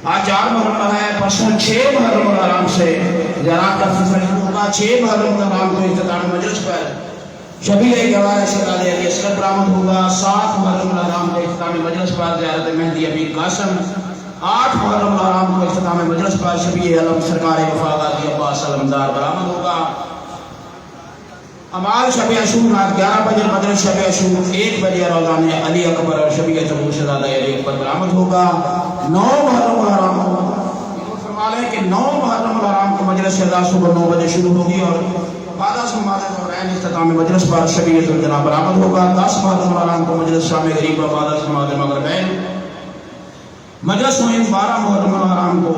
آج 4 محرم ہے، پرسوں 6 محرم الحرام سے زیارات کا سلسلہ شروع ہوگا۔ 6 محرم الحرام کو اختتام مجلس پر شبیہ گواہ شہزادہ علی اصغر برآمد ہوگا۔ 7 محرم الحرام کو اختتام مجلس پر زیارت مہدی امیر قاسم۔ 8 محرم الحرام کو اختتام مجلس پر شبیہ علم سرکار وفا غازی عباس علمدار برآمد ہوگا۔ امال شب عاشور رات 11 بجے، مجلس شب عاشور 1 بجے روزانہ علی اکبر اور شبیہ ظہور شہزادہ علی اکبر برآمد ہوگا۔ 9 محرم الحرام فرما لیں کہ 9 محرم الحرام کو مجلس شہزاد صبح 9 بجے شروع ہوگی اور بعد از نماز ظہرین اختتام مجلس پر شبیہ ذوالجناب برآمد ہوگا۔ 10 محرم الحرام کو مجلس شام غریب و بعد از نماز مغربین مجلس میں 12 محرم الحرام کو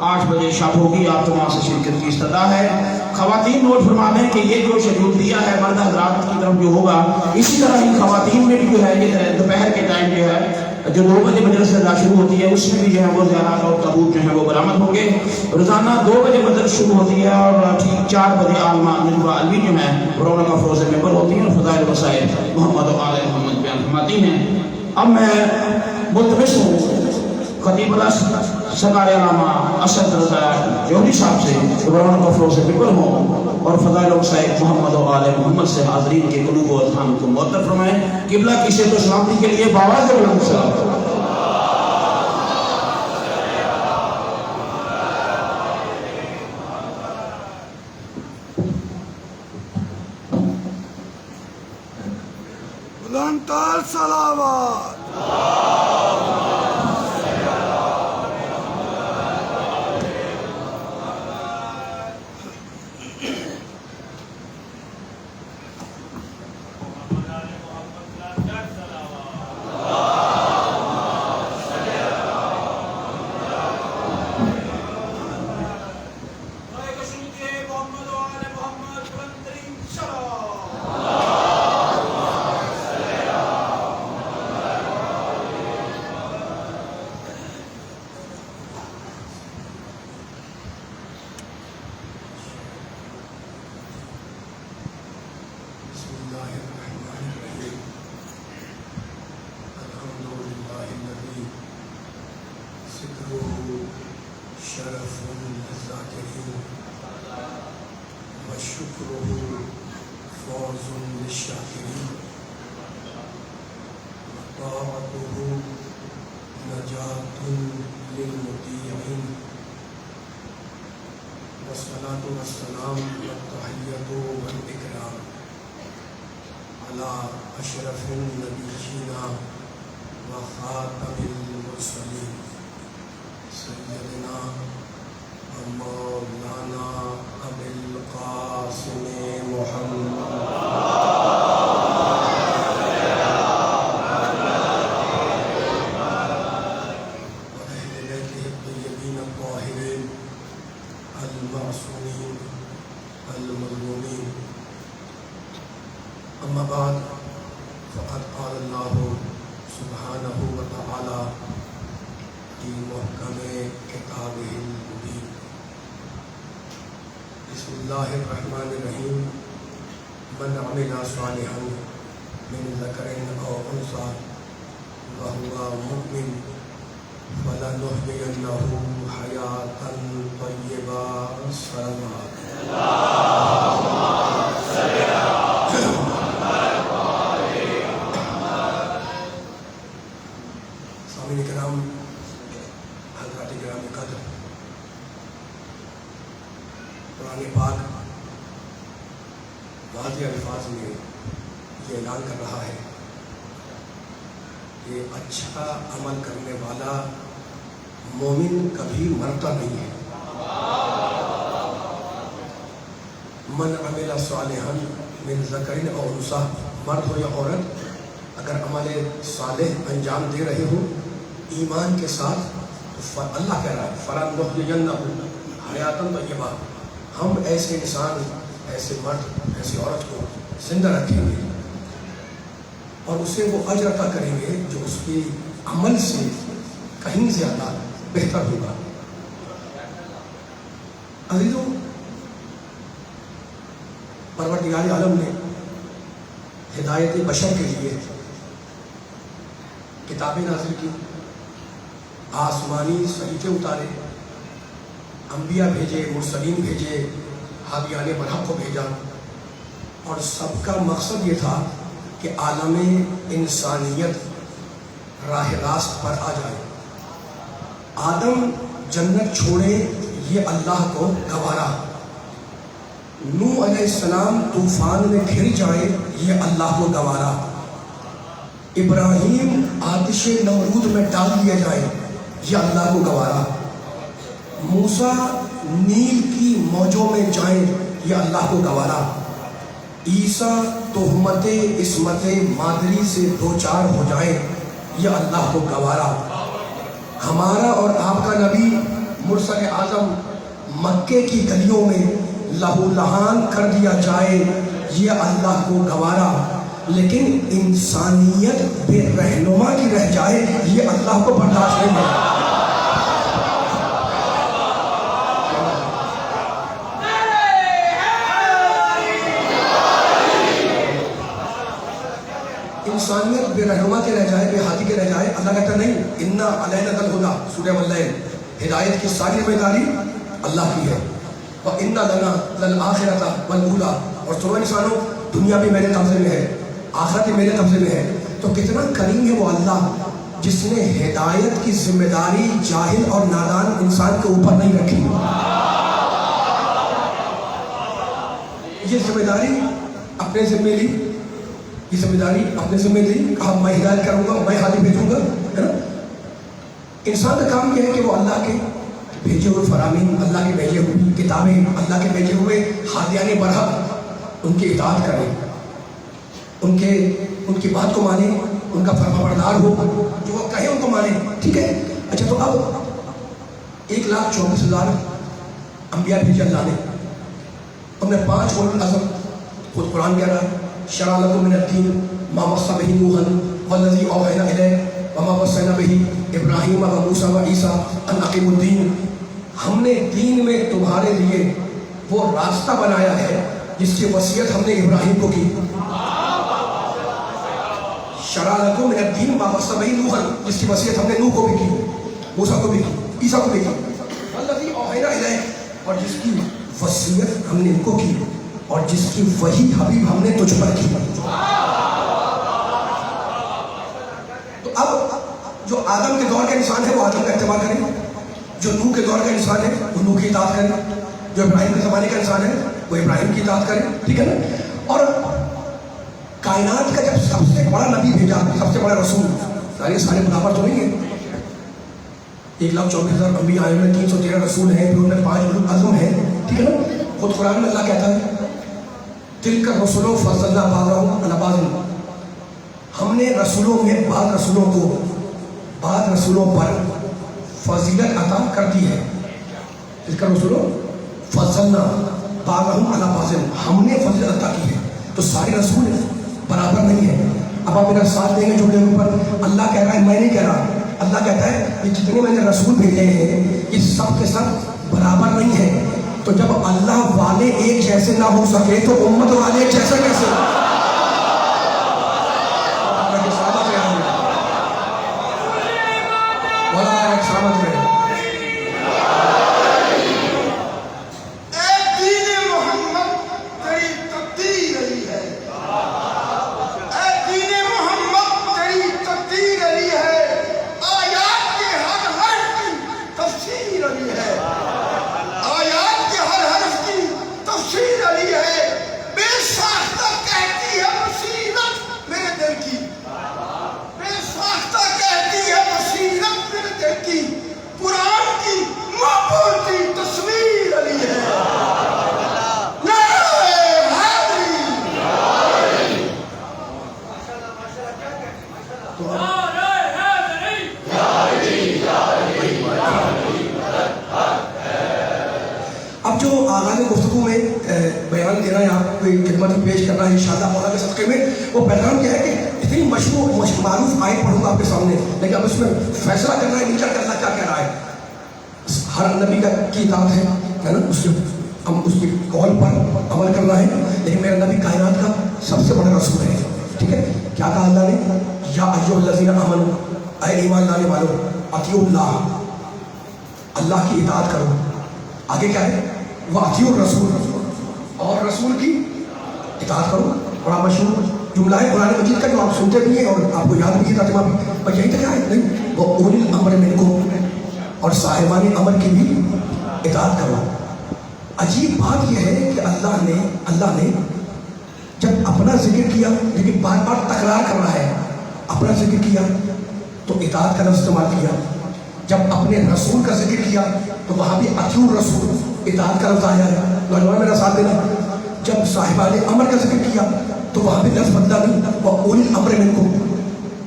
8 بجے شب ہوگی۔ آپ تمام سے شرکت کی استدعا ہے۔ خواتین نوٹ فرما لیں کہ یہ جو شیڈول دیا ہے مرد حضرات کی طرف جو ہوگا، اسی طرح ہی خواتین میں بھی جو ہے یہ دوپہر کے ٹائم جو ہے جو 2 بجے مجلس شروع ہوتی ہے، اس میں بھی جو ہے وہ زیارات اور تابوت جو ہے وہ برآمد ہوں گے۔ روزانہ 2 بجے مجلس شروع ہوتی ہے اور ٹھیک 4 بجے عالمہ نجوہ علوی جو ہے رونق افروز ممبر ہوتی ہیں اور فضائل وسائل محمد و آل محمد بیان فرماتی ہیں۔ اب میں ملتمس ہوں خطیب سرکار علامہ اسد رضا جوہری صاحب سے رونق افروز ممبر ہوں اور فضائل وسائل محمد و آل محمد سے حاضرین کے قلوب و اذہان کو معطر فرمائیں۔ قبلہ کی صحت و سلامتی کے لیے باواز بلند سلام۔ بلندتر صلوات۔ شرف للذاکرین وشکرہ فوز للشاکرین وطاعتہ نجات للمطیعین والصلاة والسلام والتحیۃ والاکرام علی اشرف النبیین وخاتم المرسلین سیدنا مولانا ابی القاسم محمد وأهل بيته الطيبين الطاهرين المعصومين المظلومين. أما بعد فقد قال الله سبحانه وتعالى في محكم كتابه المبين. بسم الله الرحمن الرحيم. من عمل صالحا من ذكر أو أنثى وهو مؤمن فلنحيينه حياة طيبة. صلوات. سامعین کرام، حضرات گرامی قدر، قرآن پاک واضح الفاظ میں یہ اعلان کر رہا ہے کہ اچھا عمل کرنے والا مومن کبھی مرتا نہیں ہے. من عمل صالحا من ذکر او انثی، مرد ہو یا عورت، اگر عمل صالح انجام دے رہے ہو ایمان کے ساتھ، تو اللہ کہہ رہا ہے فَلَنُحْيِيَنَّهُ حَيَاةً طَيِّبَةً، ہم ایسے انسان، ایسے مرد، ایسی عورت کو زندہ رکھیں گے اور اسے وہ اجر عطا کریں گے جو اس کے عمل سے کہیں زیادہ بہتر ہوگا. عزیزوں، پروردگار عالم نے ہدایت بشر کے لیے کتابیں نازل کی، आसमानी सहीफे उतारे, अंबिया भेजे, मुरसलीन भेजे, हादियान बरहक को भेजा, और सबका मकसद ये था कि आलम इंसानियत राह रास्त पर आ जाए। आदम जन्नत छोड़े ये अल्लाह को गवारा, नूह अलैहिस्सलाम तूफान में घिर जाए ये अल्लाह को गवारा, इब्राहीम आतिश नमरूद में डाल दिया जाए ये अल्लाह को गवारा, मूसा नील की मौजों में जाए ये अल्लाह को गवारा, ईसा तोहमत इस्मत मादरी से दो चार हो जाए ये अल्लाह को गवारा, हमारा और आपका नबी मुरसल आज़म मक्के की गलियों में लहू लहान कर दिया जाए ये अल्लाह को गवारा, लेकिन इंसानियत बेरहनुमा की रह जाए ये अल्लाह को बर्दाश्त नहीं है। इंसानियत बेरहनुमा के रह जाए, बेहादी के रह जाए, अल्लाह कहता नहीं, इन्ना अलैना लल हुदा, सूरह वल्लैल, हिदायत की सारी जिम्मेदारी अल्लाह की है, और इन्ना लना लल आखिरता वल ऊला, और सुनो इंसानों, दुनिया भी मेरे कब्जे में है, आखिरत भी मेरे कब्जे में है। तो कितना करीम है वो अल्लाह जिसने हिदायत की जिम्मेदारी जाहिल और नादान इंसान के ऊपर नहीं रखी। ये जिम्मेदारी अपने जिम्मे ली, ये जिम्मेदारी अपने जिम्मे ली, कहा मैं हिदायत करूंगा, मैं हादी भेजूंगा, है ना। इंसान का काम यह है कि वो अल्लाह के भेजे हुए फरामीन, अल्लाह के भेजे हुए किताबें, अल्लाह के भेजे हुए हादियाने बरहक उनकी इताअत करे, उनकी बात को माने, उनका फरमाबरदार हो, जो वो कहे उनको माने, ठीक है। अच्छा, तो अब 1,24,000 अंबिया भेजे अल्लाह ने, उन्होंने 5 उलुल अज़म, खुद कुरान कह रहा है, शरअ लकुम मिनद्दीन मा वस्सा बिही नूहन वल्लज़ी औहैना इलैक वमा वस्सैना बिही इब्राहीम व मूसा व ईसा अन अक़ीमुद्दीन, हमने दीन में तुम्हारे लिए वो रास्ता बनाया है जिसकी वसीयत हमने इब्राहीम को की। शरअ लकुम मिनद्दीन मा वस्सा बिही नूहन, जिसकी वसीयत हमने नूह को भी की, मूसा को भी की, ईसा को भी की, वल्लज़ी औहैना इलैक, और जिसकी वसीयत हमने इनको की, और जिसकी वही हबीब हमने तुझ पर की। तो अब जो आदम के दौर का इंसान है वो आदम का इत्तेबा करे, जो नूह के दौर का इंसान है वो नूह की इताअत करे, जो इब्राहिम के ज़माने का इंसान है वो इब्राहिम की इताअत करे, ठीक है ना। और कायनात का जब सबसे बड़ा नबी भेजा, सबसे बड़ा रसूल, सारे बराबर तो नहीं है, 1,24,000 अंबिया आए हैं, 313 रसूल हैं, फिर उनमें 5 उलुल अज़म हैं, ठीक है ना। खुद कुरान में अल्लाह कहता है, तिलका रसूलों फज़लना बाज़हुम अला बाज़िन, हमने रसूलों में बाद रसूलों पर फजीलत अता कर दी है। तिलका रसूलों फज़लना बाज़हुम अला बाज़िन, हमने फजीलत अता की है। तो सारे रसूल बराबर नहीं है। अब आप मेरा साथ देंगे जुड़ने के ऊपर, अल्लाह कह रहा है, मैं नहीं कह रहा, अल्लाह कहता है ये जितने मैंने रसूल भेजे हैं ये सब के सब बराबर नहीं है। तो जब अल्लाह वाले एक जैसे ना हो सके तो उम्मत वाले एक जैसे कैसे? अब जो आगाज़ गुफ्तगू में बयान देना है, आपको खिदमत में पेश करना है इंशाअल्लाह मौला के सदक़े में, वो पैगाम क्या है कि इतनी मारूफ आयत पढ़ूंगा आपके सामने, लेकिन अब इसमें फैसला करना है नीचा करना क्या कह रहा है। हर नबी का की इताअत है ना, उसके कौल पर अमल करना है, लेकिन मेरा नबी कायनात का सबसे बड़ा रसूल है, ठीक है। क्या कहा अल्लाह ने, या अय्युहल्लज़ीना आमनू, ऐ ईमान लाने वालों, अतिउल्लाह, अल्लाह की इताअत करो। आगे क्या है? वह अतिउर रसूल, और रसूल की इताअत करो। बड़ा मशहूर जुमला है कुरान मजीद का, जो आप सुनते भी हैं और आपको याद भी किया तर्जुमा भी, और यही तक आयत नहीं, वो उलिल अम्र मिनकुम, और साहिबान अमर की भी इताअत करो। अजीब बात यह है कि अल्लाह ने जब अपना जिक्र किया, लेकिन बार बार तकरार कर रहा है, अपना जिक्र किया तो इताअत का लफ्ज़ इस्तेमाल किया, जब अपने रसूल का जिक्र किया तो वहाँ भी अतिउर रसूल, इताअत का लफ्ज़ आया है। नौजवान मेरा साथ देना। जब साहिबान अमर का जिक्र किया तो वहाँ भी लफ्ज़ बदला नहीं, वह उलिल अम्र मिनकुम,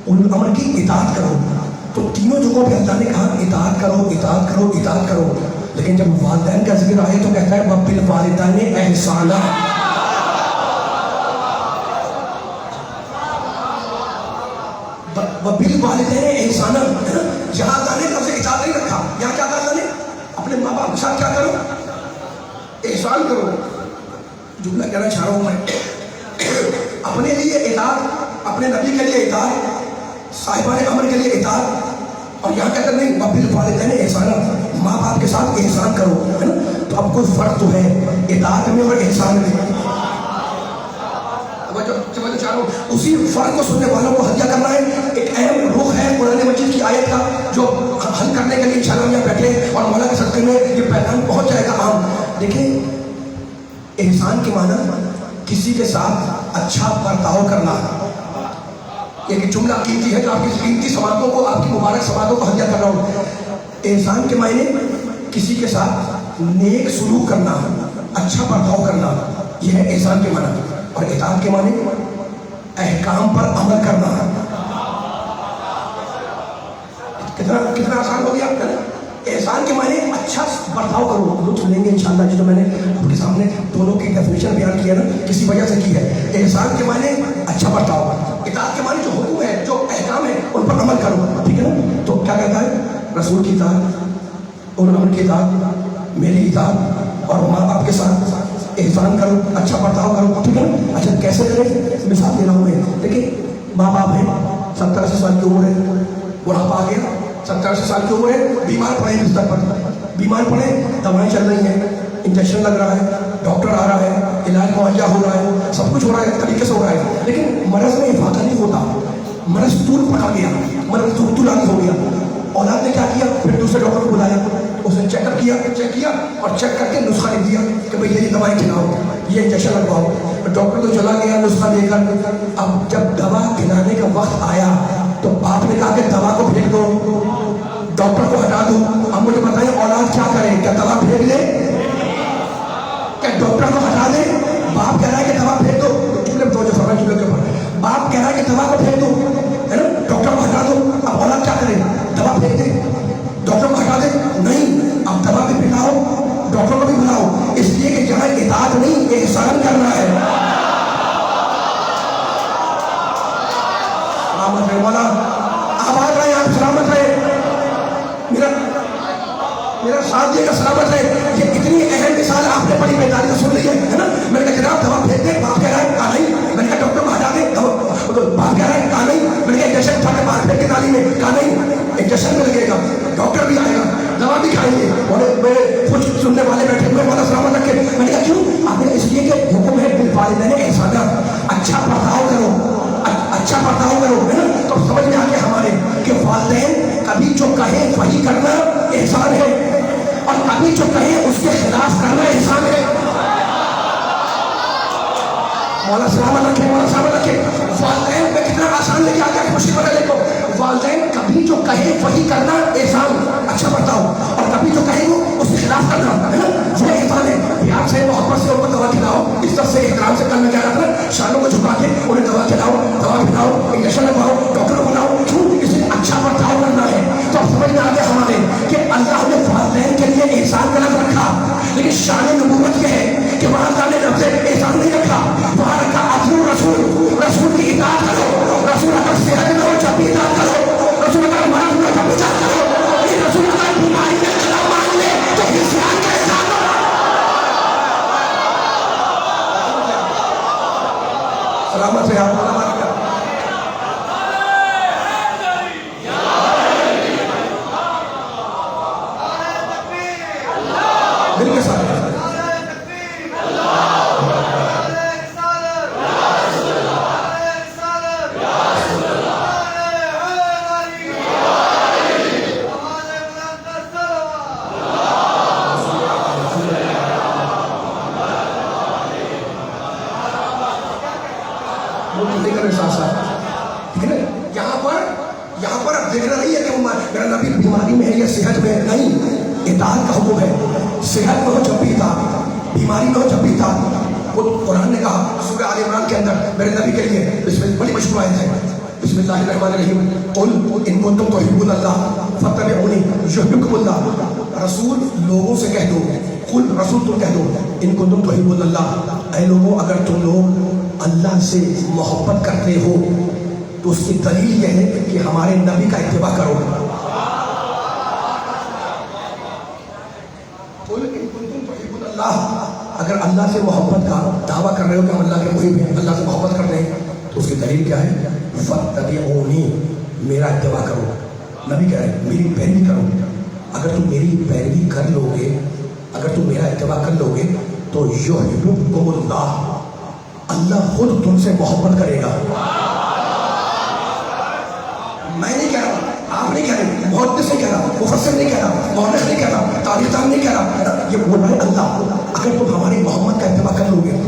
उलिल अम्र की इताअत करो। तो तीनों जगहों पे अल्लाह ने कहा इताअत करो, इताअत करो, इताअत करो। लेकिन जब वालिदैन का जिक्र आए तो कहता है वबिल वालिदैन एहसाना, वबिल वालिदैन एहसाना, है ना। जहाँ अल्लाह ने लफ्ज़ इताअत नहीं रखा, यहाँ क्या कहा अल्लाह ने? अपने माँ बाप के साथ क्या करो? एहसान करो। जुमला कहना चाह रहा हूँ मैं, अपने लिए इताअत, अपने नबी के लिए इताअत, साहिबान अमर के लिए इताअत, और यहाँ कहते नहीं वबिल वालिदैन एहसाना, माँ बाप के साथ एहसान करो, है ना। तो अब कोई फर्क तो है इताअत में और एहसान में। समझ चाह रहा हूँ, उसी फर्क को सुनने वालों को हत्या करना है। एक अहम रुख है कुरान मजीद की आयत का, जो हल करने के लिए इंशाअल्लाह यहाँ बैठे और मौला के सदक़े में ये पैगाम पहुँच जाएगा आम। देखिए, एहसान के माना किसी के साथ अच्छा बर्ताव करना। एक जुमला कीमती है, जो आपकी कीमती समातों को, आपकी मुबारक समातों को हत्या कर रहा हूँ। एहसान के मायने किसी के साथ नेक सुलूक करना, अच्छा बर्ताव करना, यह है एहसान के माना। और इताअत के माने अहकाम पर अमल करना। कितना आसान हो गया। एहसान के माने अच्छा बर्ताव करो। लुत्फ लेंगे इंशाअल्लाह, जो मैंने आपके सामने दोनों की डेफिनेशन बयान किया ना, किसी वजह से की है। एहसान के माने अच्छा बर्ताव, इताअत के माने जो हुक्म है, जो अहकाम है, उन पर अमल करो, ठीक है ना। तो क्या कहता है? रसूल की इताअत, और अमर की इताअत, मेरी इताअत, और माँ बाप के साथ एहसान करो, अच्छा बर्ताव करो, ठीक है ना। अच्छा कैसे करें? मिसाल दे रहा हूँ मैं। देखिए, माँ बाप है, 70-80 साल की उम्र है, बुढ़ापा आ गया, 70-80 साल की उम्र है, बीमार पड़े बिस्तर पर, बीमार पड़े, दवाएं चल रही हैं, इंजेक्शन लग रहा है, डॉक्टर आ रहा है, इलाज मुहैया हो रहा है, सब कुछ हो रहा है, तरीके से हो रहा है, लेकिन मरज़ में इफाका नहीं होता, मरज़ तूल पकड़ गया, मरज़ तुलानी हो गया। औलाद ने क्या किया? फिर दूसरे डॉक्टर को बुलाया, उसने चेकअप किया, चेक किया और चेक करके नुस्खा लिख दिया कि भाई ये दवाई खिलाओ, ये इंजेक्शन लगवाओ। डॉक्टर तो चला गया नुस्खा लेकर। अब जब दवा खिलाने का वक्त आया तो बाप ने कहा कि दवा को फेंक दो, डॉक्टर को हटा दो। अब मुझे बताइए औलाद क्या करे? क्या दवा फेंक दे? क्या डॉक्टर को हटा दे? बाप कह रहा है कि दवा फेंक दो, चूल्हे पर जो फरमाया चूल्हे के ऊपर, बाप कह रहा है कि दवा को फेंक दो, है ना, डॉक्टर को हटा दो। अब औलाद क्या करे? दवा फेंक दे, डॉक्टर को हटा दे? नहीं, अब दवा भी पिलाओ, डॉक्टर को भी बुलाओ, इसलिए कि जहाँ इताअत नहीं, एहसान करना है। सलामत रहे मौला, आबाद रहे आप, सलामत रहे, मेरा साथ दिएगा, सलामत रहे। ये इतनी अहम मिसाल आपने बड़ी बेदारी से सुन ली है ना। मैंने कहा जनाब दवा फेंक दे, बाप कह रहा है कहा नहीं। मैंने कहा डॉक्टर को हटा दे, बाप कह रहा है कहा नहीं। मैंने कहा इंजेक्शन उठा के बाहर फेंक के नाली में, कहा नहीं, इंजेक्शन में लगेगा, डॉक्टर भी आएगा, दवा भी खाएंगे। और मेरे कुछ सुनने वाले बैठे हुए वाला सलामत रखे। मैंने कहा क्यों? आपने इसलिए कि हुक्म है बिल वालिदैन एहसाना, अच्छा बर्ताव करो, अच्छा बर्ताव करो, है ना। तो समझ में आ गया हमारे कि वालिदैन कभी जो कहे वही करना एहसान है, और कभी जो कहे उसके खिलाफ करना एहसान है। मौला सलामत रखे, मौला सलामत रखे। वालिदैन में कितना आसान लेके आ गया खुशी वाले को। वालिदैन कभी जो कहे वही करना एहसान, अच्छा बर्ताव, और कभी जो कहे वो उसके खिलाफ करना, है ना, वो एहसान है। प्यार से मोहब्बत से उनको दवा खिलाओ, इज्जत से एहतराम से, कल में क्या रखना, शानों को झुका के उन्हें दवा खिलाओ, दवा पिलाओ, इंजेक्शन लगवाओ, डॉक्टर को बुलाओ। क्यों? इसे अच्छा बर्ताव करना है। तो अब समझ में आ गया हमारे कि अल्लाह ने वालिदैन के लिए एहसान का लफ्ज़ रखा, लेकिन शान नबूवत ये है कि वहाँ अल्लाह ने लफ्ज़ एहसान नहीं रखा, वहाँ रखा अतिउर रसूल, रसूल की इताअत करो। रसूल अगर सेहत में हो जब भी इताअत करो, रसूल अगर मर्द में जब भी इताअत करो, रसूल अगर बीमारी में चला मान ले तो इस्लाम का एहसान हो। सलामत है आप। لیے صحت میں نہیں، اطاعت کا حکم ہے. صحت میں ہو جب بھی اطاعت، بیماری میں ہو جب بھی اطاعت. وہ قرآن نے کہا سورہ آل عمران کے اندر میرے نبی کے لیے بڑی مشہور آیت ہے، بسم اللہ الرحمن الرحیم، قل ان کنتم تحبون اللہ فاتبعونی یحببکم اللہ. رسول لوگوں سے کہہ دو، قل رسول تم کہہ دو، ان کنتم تحبون اللہ، اے لوگوں اگر تم لوگ اللہ سے محبت کرتے ہو تو اس کی دلیل یہ ہے کہ ہمارے نبی کا اتباع کرو. قل ان کنتم تحبون اللہ، اگر اللہ سے محبت کا دعویٰ کر رہے ہو کہ ہم اللہ کے محب ہیں، اللہ سے محبت کرتے ہیں، تو اس کی دلیل کیا ہے؟ فاتبعونی، میرا اتباع کرو. نبی کہہ رہے ہیں میری پیروی کرو. اگر تم میری پیروی کر لو گے، اگر تم میرا اتباع کر لو گے تو یحببکم اللہ، اللہ خود تم سے محبت کرے گا. میں نہیں کہہ رہا، آپ نہیں کہہ رہے، محدث نہیں کہہ رہا، مفسر نہیں کہہ رہا، مورخ نہیں کہہ رہا، تاریخ دان نہیں کہہ رہا، یہ بول رہا ہے اللہ. اگر تم ہمارے محمد کا اتباع کر لو گے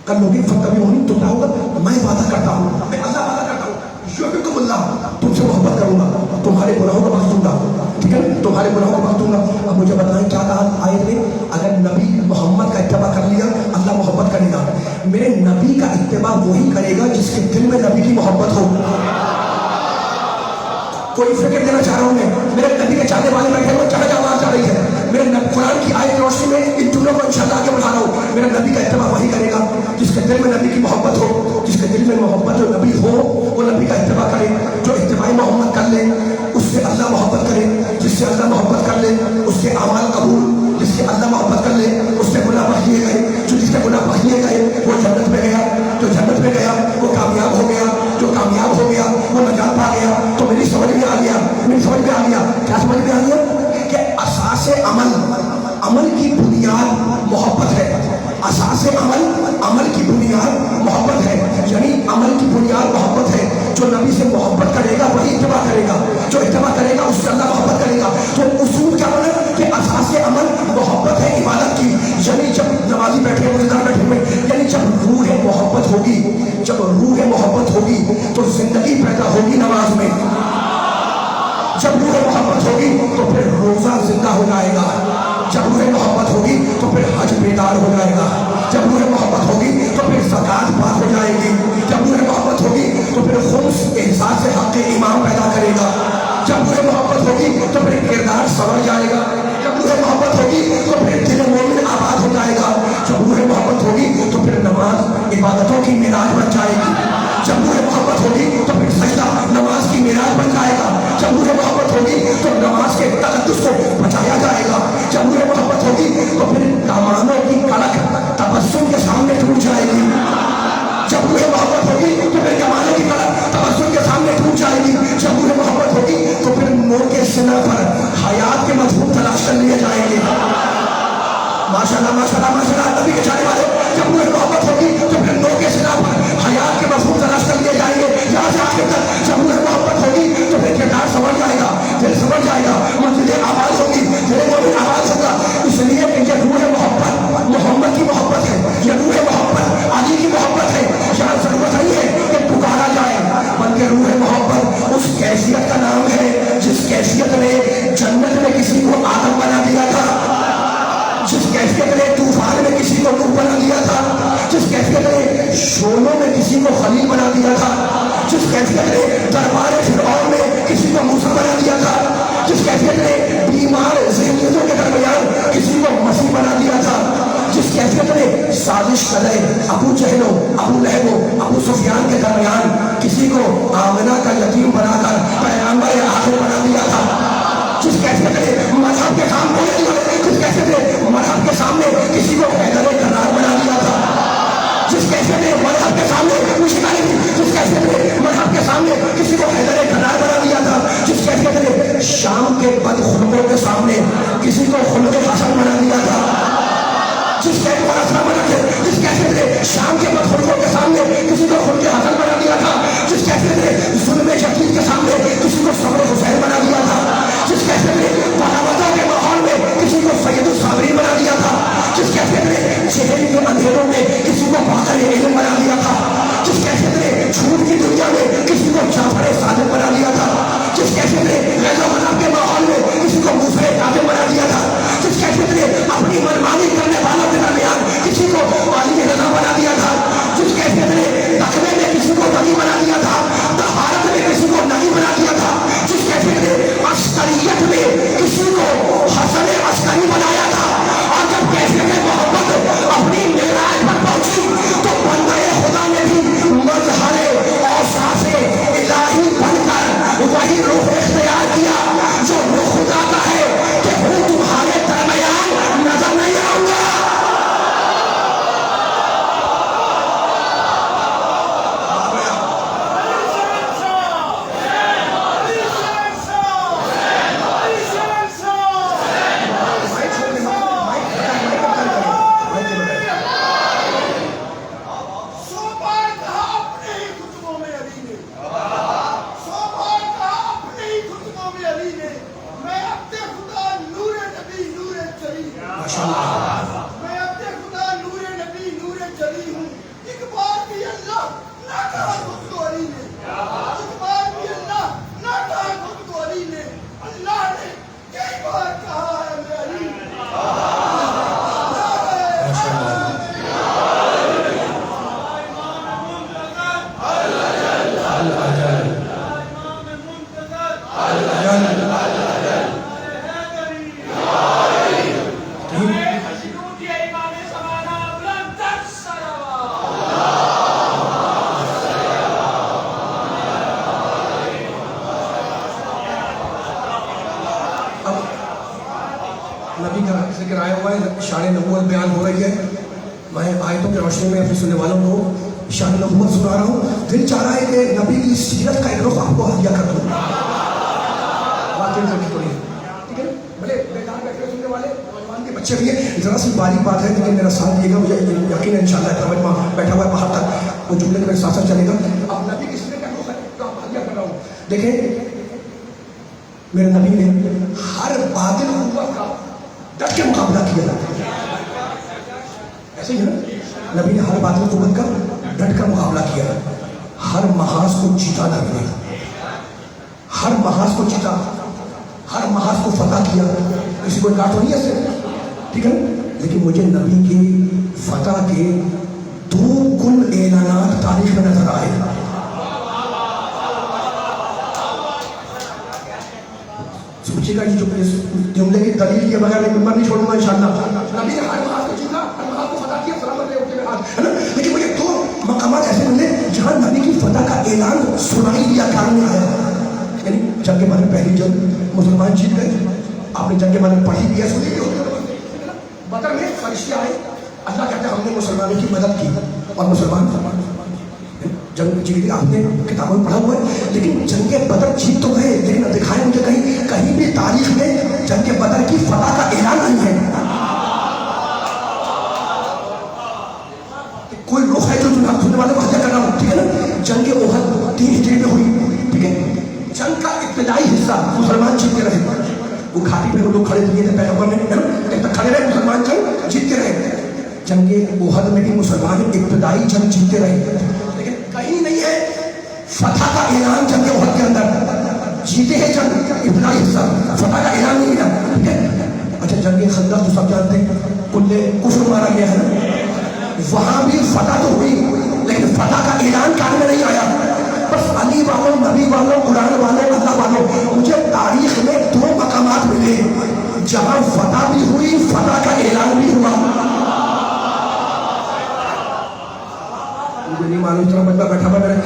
فتبعونی، تو کیا ہوگا؟ میں وعدہ کرتا ہوں، میں اللہ وعدہ کرتا ہوں، یحببکم اللہ، تم سے محبت کروں گا، تمہارے گناہوں کو بخش دوں گا. ٹھیک ہے، تمہارے گناہوں کو بخش دوں گا. اب مجھے بتائیں کیا کہا آیت میں؟ اگر نبی محمد کا اتباع کر لیا اللہ محبت کرے گا. میرے نبی کا اتباع وہی کرے گا جس کے دل میں نبی کی محبت ہو. کوئی فکر دینا چاہ رہا ہوں میں، میرے نبی کے چاہنے والے بیٹھے ہوئے چاہے آواز آ رہی ہے، میرے قرآن کی آیت کی روشنی میں ان جملوں کو انشاءاللہ آگے بڑھا رہا ہوں. میرے نبی کا اتباع وہی کرے گا جس کے دل میں نبی کی محبت ہو. جس کے دل میں محبت نبی ہو وہ نبی کا اتباع کرے. جو اتباع محمد کر لے اس سے اللہ محبت کرے، جس سے اللہ محبت کر لے اس کے اعمال قبول، جس سے اللہ محبت کر لے اس سے گناہ بخش دیے گئے. جو جس کے گناہ بخش دیے گئے وہ جنت میں گیا، جو جنت میں گیا وہ کامیاب ہو گیا، جو کامیاب ہو گیا وہ نجات پا گیا. تو میری سمجھ میں آ گیا، میری سمجھ میں آ گیا، کیا سمجھ میں آ گیا کہ اساس عمل کی بنیاد محبت ہے. اساس عمل کی بنیاد محبت ہے، یعنی عمل کی بنیاد محبت ہے. جو نبی سے محبت کرے گا وہی اتباع کرے گا، جو اتباع کرے گا اس سے اللہ محبت کرے گا. تو اصول کیا بنا کہ اساس عمل محبت ہے عبادت کی. یعنی جب نمازی بیٹھے روزدار بیٹھے ہوئے، یعنی جب روح محبت ہوگی، جب روح محبت ہوگی تو زندگی پیدا ہوگی نماز میں. جب روح محبت ہوگی تو پھر روزہ زندہ ہو جائے گا. جب روح محبت ہوگی تو پھر حج بیدار ہو جائے گا. جب روح محبت ہوگی تو پھر زکات پاک ہو جائے گی. جب روح محبت ہوگی تو پھر خمس احساس حق امام پیدا کرے گا. جب روح محبت ہوگی تو پھر کردار سنور جائے گا. جب روح محبت ہوگی تو پھر دل مومن آباد ہو جائے گا. جب روح محبت ہوگی تو پھر نماز عبادتوں کی معراج بن جائے گی. جب روح محبت ہوگی تو پھر سجدہ نماز کی معراج بن جائے گا. جب روح محبت ہوگی تو نماز کے تقدس کو بچایا جائے گا. جب روح محبت ہوگی تو پھر کامانوں کی کڑک تبسم کے سامنے ٹوٹ جائے گی. جب روح محبت ہوگی تو پھر کمانوں کی کڑک تبسم کے سامنے ٹوٹ جائے گی. جب روح محبت ہوگی تو پھر نور کے سنا پر حیات کے مضمون تلاش کر لیے جائیں گے. ماشاءاللہ ماشاءاللہ ماشاءاللہ نبی کے چاہنے والے، جب روح محبت ہوگی تو پھر نور کے سنا پر حیات کے مضمون تلاش کر لیے جائیں گے. یہاں سے آخر تک جب روح محبت ہوگی تو پھر کردار سمجھ جائے گا، دل سمجھ جائے گا، مسجدیں آواز ہوگی، دل مومن آواز ہوگا. اس لیے کہ یہ روح محبت محمد کی محبت ہے، یہ روح محبت علی کی محبت ہے. یہاں ضرورت نہیں ہے کہ پکارا جائے، بلکہ روح محبت اس کیفیت کا نام ہے جس کیفیت نے جنت میں کسی کو آدم بنا دیا تھا، جس کیفیت نے طوفان میں کسی کو نوح بنا دیا تھا، جس کیفیت نے شولوں میں کسی کو خلیل بنا دیا تھا، جس کیفیت نے دربار فرعون میں کسی کو موسیٰ بنا دیا تھا، جس کیفیت نے بیمار ذہنیتوں کے درمیان کسی کو مسیح بنا دیا تھا، جس کیفیت نے سازش کرے ابو جہل و ابو لہب و ابو سفیان کے درمیان کسی کو آمنہ کا یتیم بنا کر پیغمبر آخر بنا دیا تھا، جس کیفیت نے مذہب کے سامنے جس کیفیت نے مذہب کے سامنے کسی کو حیدر کرار بنا دیا تھا، جس کیفیت نے مذہب کے سامنے جس کیفیت نے مذہب کے سامنے کسی کو حیدر کرار بنا دیا تھا، جس کیفیت نے شام کے بد خلقوں کے سامنے کسی کو خلق حسن بنا دیا تھا، جس کیفیت نے شام کے بد خلقوں کے سامنے کسی کو خلق حسن بنا دیا تھا، جس کیفیت نے ظلم شدید کے سامنے کسی کو صبر حسین بنا دیا تھا، جس کیفیت نے بغاوتوں کے ماحول میں کسی کو سید الصابرین بنا دیا تھا، جس کیفیت نے شہر کے اندھیروں میں کسی کو باقر علم بنا دیا تھا، جس کیفیت نے جھوٹ کی دنیا میں کسی کو جعفر صادق بنا دیا تھا، جس کیفیت نے غیر و غلط کے ماحول माशाअल्लाह। मैं अपने खुदा नूर नबी नूर जली हूँ। एक बार भी अल्लाह ना कहा खुद को अली ने, एक बार भी अल्लाह ना कहा खुद को अली ने, अल्लाह ने कई बार कहा है मैं अली नबी का जिक्र आया हुआ है, शान नबूवत बयान हो रही है। मैं आयतों की रोशनी में अपने सुनने वालों को शान नबूवत सुना रहा हूँ। दिल चाह रहा है कि नबी की सीरत का एक रुख आपको हदिया कर दूँ। वाकई में ठीक है, भले बेकार बैठे सुनने वाले नौजवान के बच्चे भी हैं। जरा सी बारीक बात है, लेकिन मेरा साथ दिएगा, मुझे यकीन है इंशाअल्लाह तवज्जो बैठा हुआ है बाहर तक, वो जुमले मेरे साथ साथ चलेगा। अब नबी की सीरत का रुख है तो आप हदिया कर रहा हूँ। देखें, मेरे नबी ने हर बातिल कुव्वत का डट के मुकाबला किया। ऐसे ही है ना, नबी ने हर बातिल कुव्वत का डट कर मुकाबला किया, हर महाज को जीता नबी ने, हर महाज को जीता, हर महाज को फतह किया। किसी को काट तो नहीं ऐसे, ठीक है ना। लेकिन मुझे नबी के फतह के दो कुल ऐलानात तारीख में नजर आए। सोचिएगा, ये जुमले की दलील के बगैर मैं नहीं छोड़ूंगा इंशाअल्लाह। नबी ने हर महाज को जीता, हर महाज को फतह किया, सलामत रहे उनके हाथ, है ना। लेकिन मुझे दो मकामात ऐसे मिले जहां नबी की फतह का ऐलान सुनाई दिया, काम में आया। यानी जंग बदर, पहली जंग मुसलमान जीत गए। आपने जंग बदर पढ़ी भी है, सुनी भी होगी। बदर में फरिश्ते आए, अल्लाह कहते हैं हमने मुसलमानों की मदद की और मुसलमान जंग जीत गए। आपने किताबों में पढ़ा हुआ है। लेकिन जंग बदर जीत तो गए, लेकिन दिखाए मुझे कहीं भी तारीख में जंग बदर की फतह का ऐलान नहीं है। कोई रुख है जो सुनने वाले को हत्या कर रहा हूँ, ठीक है ना। जंग ओहद 3 हिजरी में हुई, ठीक है। जंग का इब्तिदाई हिस्सा मुसलमान जीतते रहे। वो घाटी पे वो लोग खड़े दिए थे पैगंबर ने, है ना, एक तक खड़े रहे, मुसलमान जंग जीतते रहे। जंग ओहद में भी मुसलमान इब्तिदाई जंग जीतते रहे, लेकिन कहीं नहीं है फतह का ऐलान जंग ओहद के अंदर। जीते हैं जंग, इब्तिदाई हिस्सा, फतह का ऐलान नहीं मिला, ठीक है। अच्छा, जंग खंदक तो सब जानते हैं, कुल्ले कुफर मारा गया है ना, वहां भी फतह तो हुई, लेकिन फतह का ऐलान काम में नहीं आया। बस अली वालों, नबी वालों, कुरान वालों, अल्लाह वालों, मुझे तारीख में 2 मकामात मिले जहां फतह भी हुई, फतह का ऐलान भी हुआ। मुझे नहीं मालूम, इतना बंदा बैठा हुआ मेरे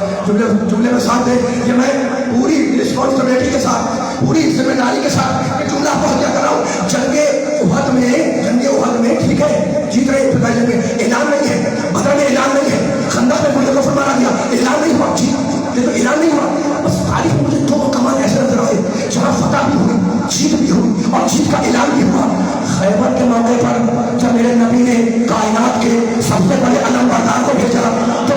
जुमले में साथ दे। ये मैं पूरी रिस्पॉन्सिबिलिटी के साथ, पूरी जिम्मेदारी के साथ ये जुमला आपको हत्या कर रहा हूँ। जंग ओहद में ठीक है, जीत रहे इब्तिदाई जंग में, ऐलान नहीं है। बदर में ऐलान नहीं है, खंदक में मुझे कफर मारा गया, ऐलान नहीं हुआ, जीत तो ऐलान नहीं हुआ। बस तारीख में मुझे 2 मकामात ऐसे नजर आए जहाँ फतह भी हुई, जीत भी हुई और जीत का ऐलान भी हुआ। खैबर के मौके पर जब मेरे नबी ने कायनात के सबसे बड़े अलम बरदार को भेजा, तो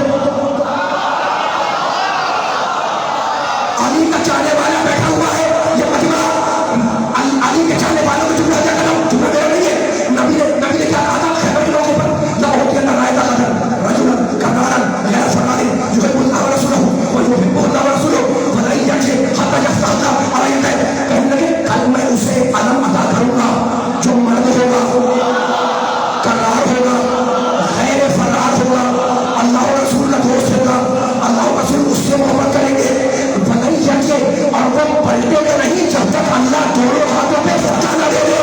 अली का चाहने वाला बैठा हुआ है। ये मजमा अली के चाहने वालों को जुमला क्या कर रहा हूँ, जुमला मेरा नहीं है। नबी ने क्या कहा था खैबर के मौके पर, ला होती अल्लाह राय का कदर रजुलन करनारन गैर फरमादिन युहिब्बुल्लाह व रसूलहु व युहिब्बुल्लाह व रसूलहु फलाई यजे हत्ता यस्तहदा अलैहि। कहने लगे कल मैं उसे अलम अदा करूंगा जो मर्द होगा, करार होगा, गैर फरार होगा, अल्लाह और रसूल का दोस्त होगा, अल्लाह और रसूल उससे मोहब्बत करेंगे, फलाई यजे, और वो पलटेगा नहीं जब तक अल्लाह दोनों हाथों पे फतह न दे दे।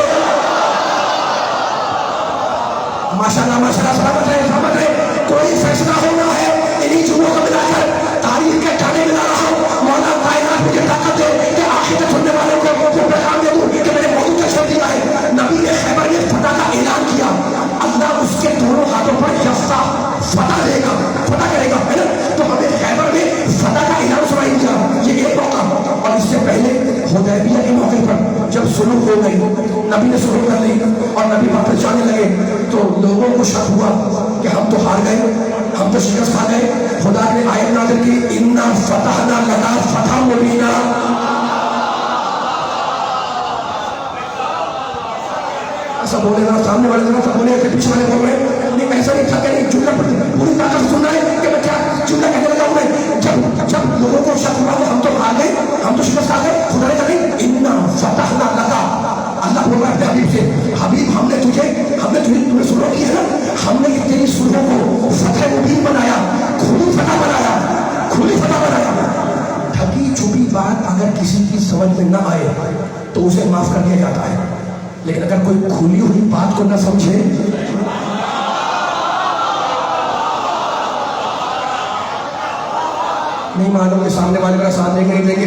माशाल्लाह माशाल्लाह, सलामत रहे। कोई फैसला होना है, इन्हीं जुमलों को मिलाकर तारीख के टाने मिला रहा हूँ। मौला कायनात मुझे ताकत दे कि आखिर तक सुनने वालों को वो पैगाम दे दूं कि मैंने मौजूद का छोड़ दिया है। नबी ने खैबर में फतह का ऐलान किया, अल्लाह उसके दोनों हाथों पर यफ्ता फतह देगा, फतह करेगा, है ना। तो हमें खैबर में फतह का ऐलान सुनाई दिया, ये एक मौका। और इससे पहले हुदैबिया के मौके पर जब सुलह हो गई, नबी ने सुलह कर ली और नबी वापस जाने लगे, तो लोगों को शक हुआ कि हम तो हार गए, हम तो शिकस्त खा गए। खुदा ने आयत नाज़िल की, इन्ना फतहना लका फतहन मुबीना। सब बोले ना, सामने वाले जरा सब बोले, पीछे वाले बोल रहे हैं, नहीं ऐसा नहीं था, नहीं जुमला पूरी ताकत सुन रहे हैं कि मैं क्या जुमला कहने लगा हूं मैं। जब लोगों को शक हुआ कि हम तो आ गए, हम तो शिकस्त खा गए, खुदा ने कहा इन्ना फतहना लका, अल्लाह बोल रहा है हबीब से, हबीब हमने तुझे तुम्हें सुलह की है ना, हमने तेरी सुलह को फतह मुबीन बनाया, खुली फतह बनाया, खुली फतह बनाया। ढकी छुपी बात अगर किसी की समझ में ना आए तो उसे माफ कर दिया जाता है, लेकिन अगर कोई खुली हुई बात को ना समझे, नहीं मानोगे, सामने वाले मेरा साथ देंगे नहीं देंगे।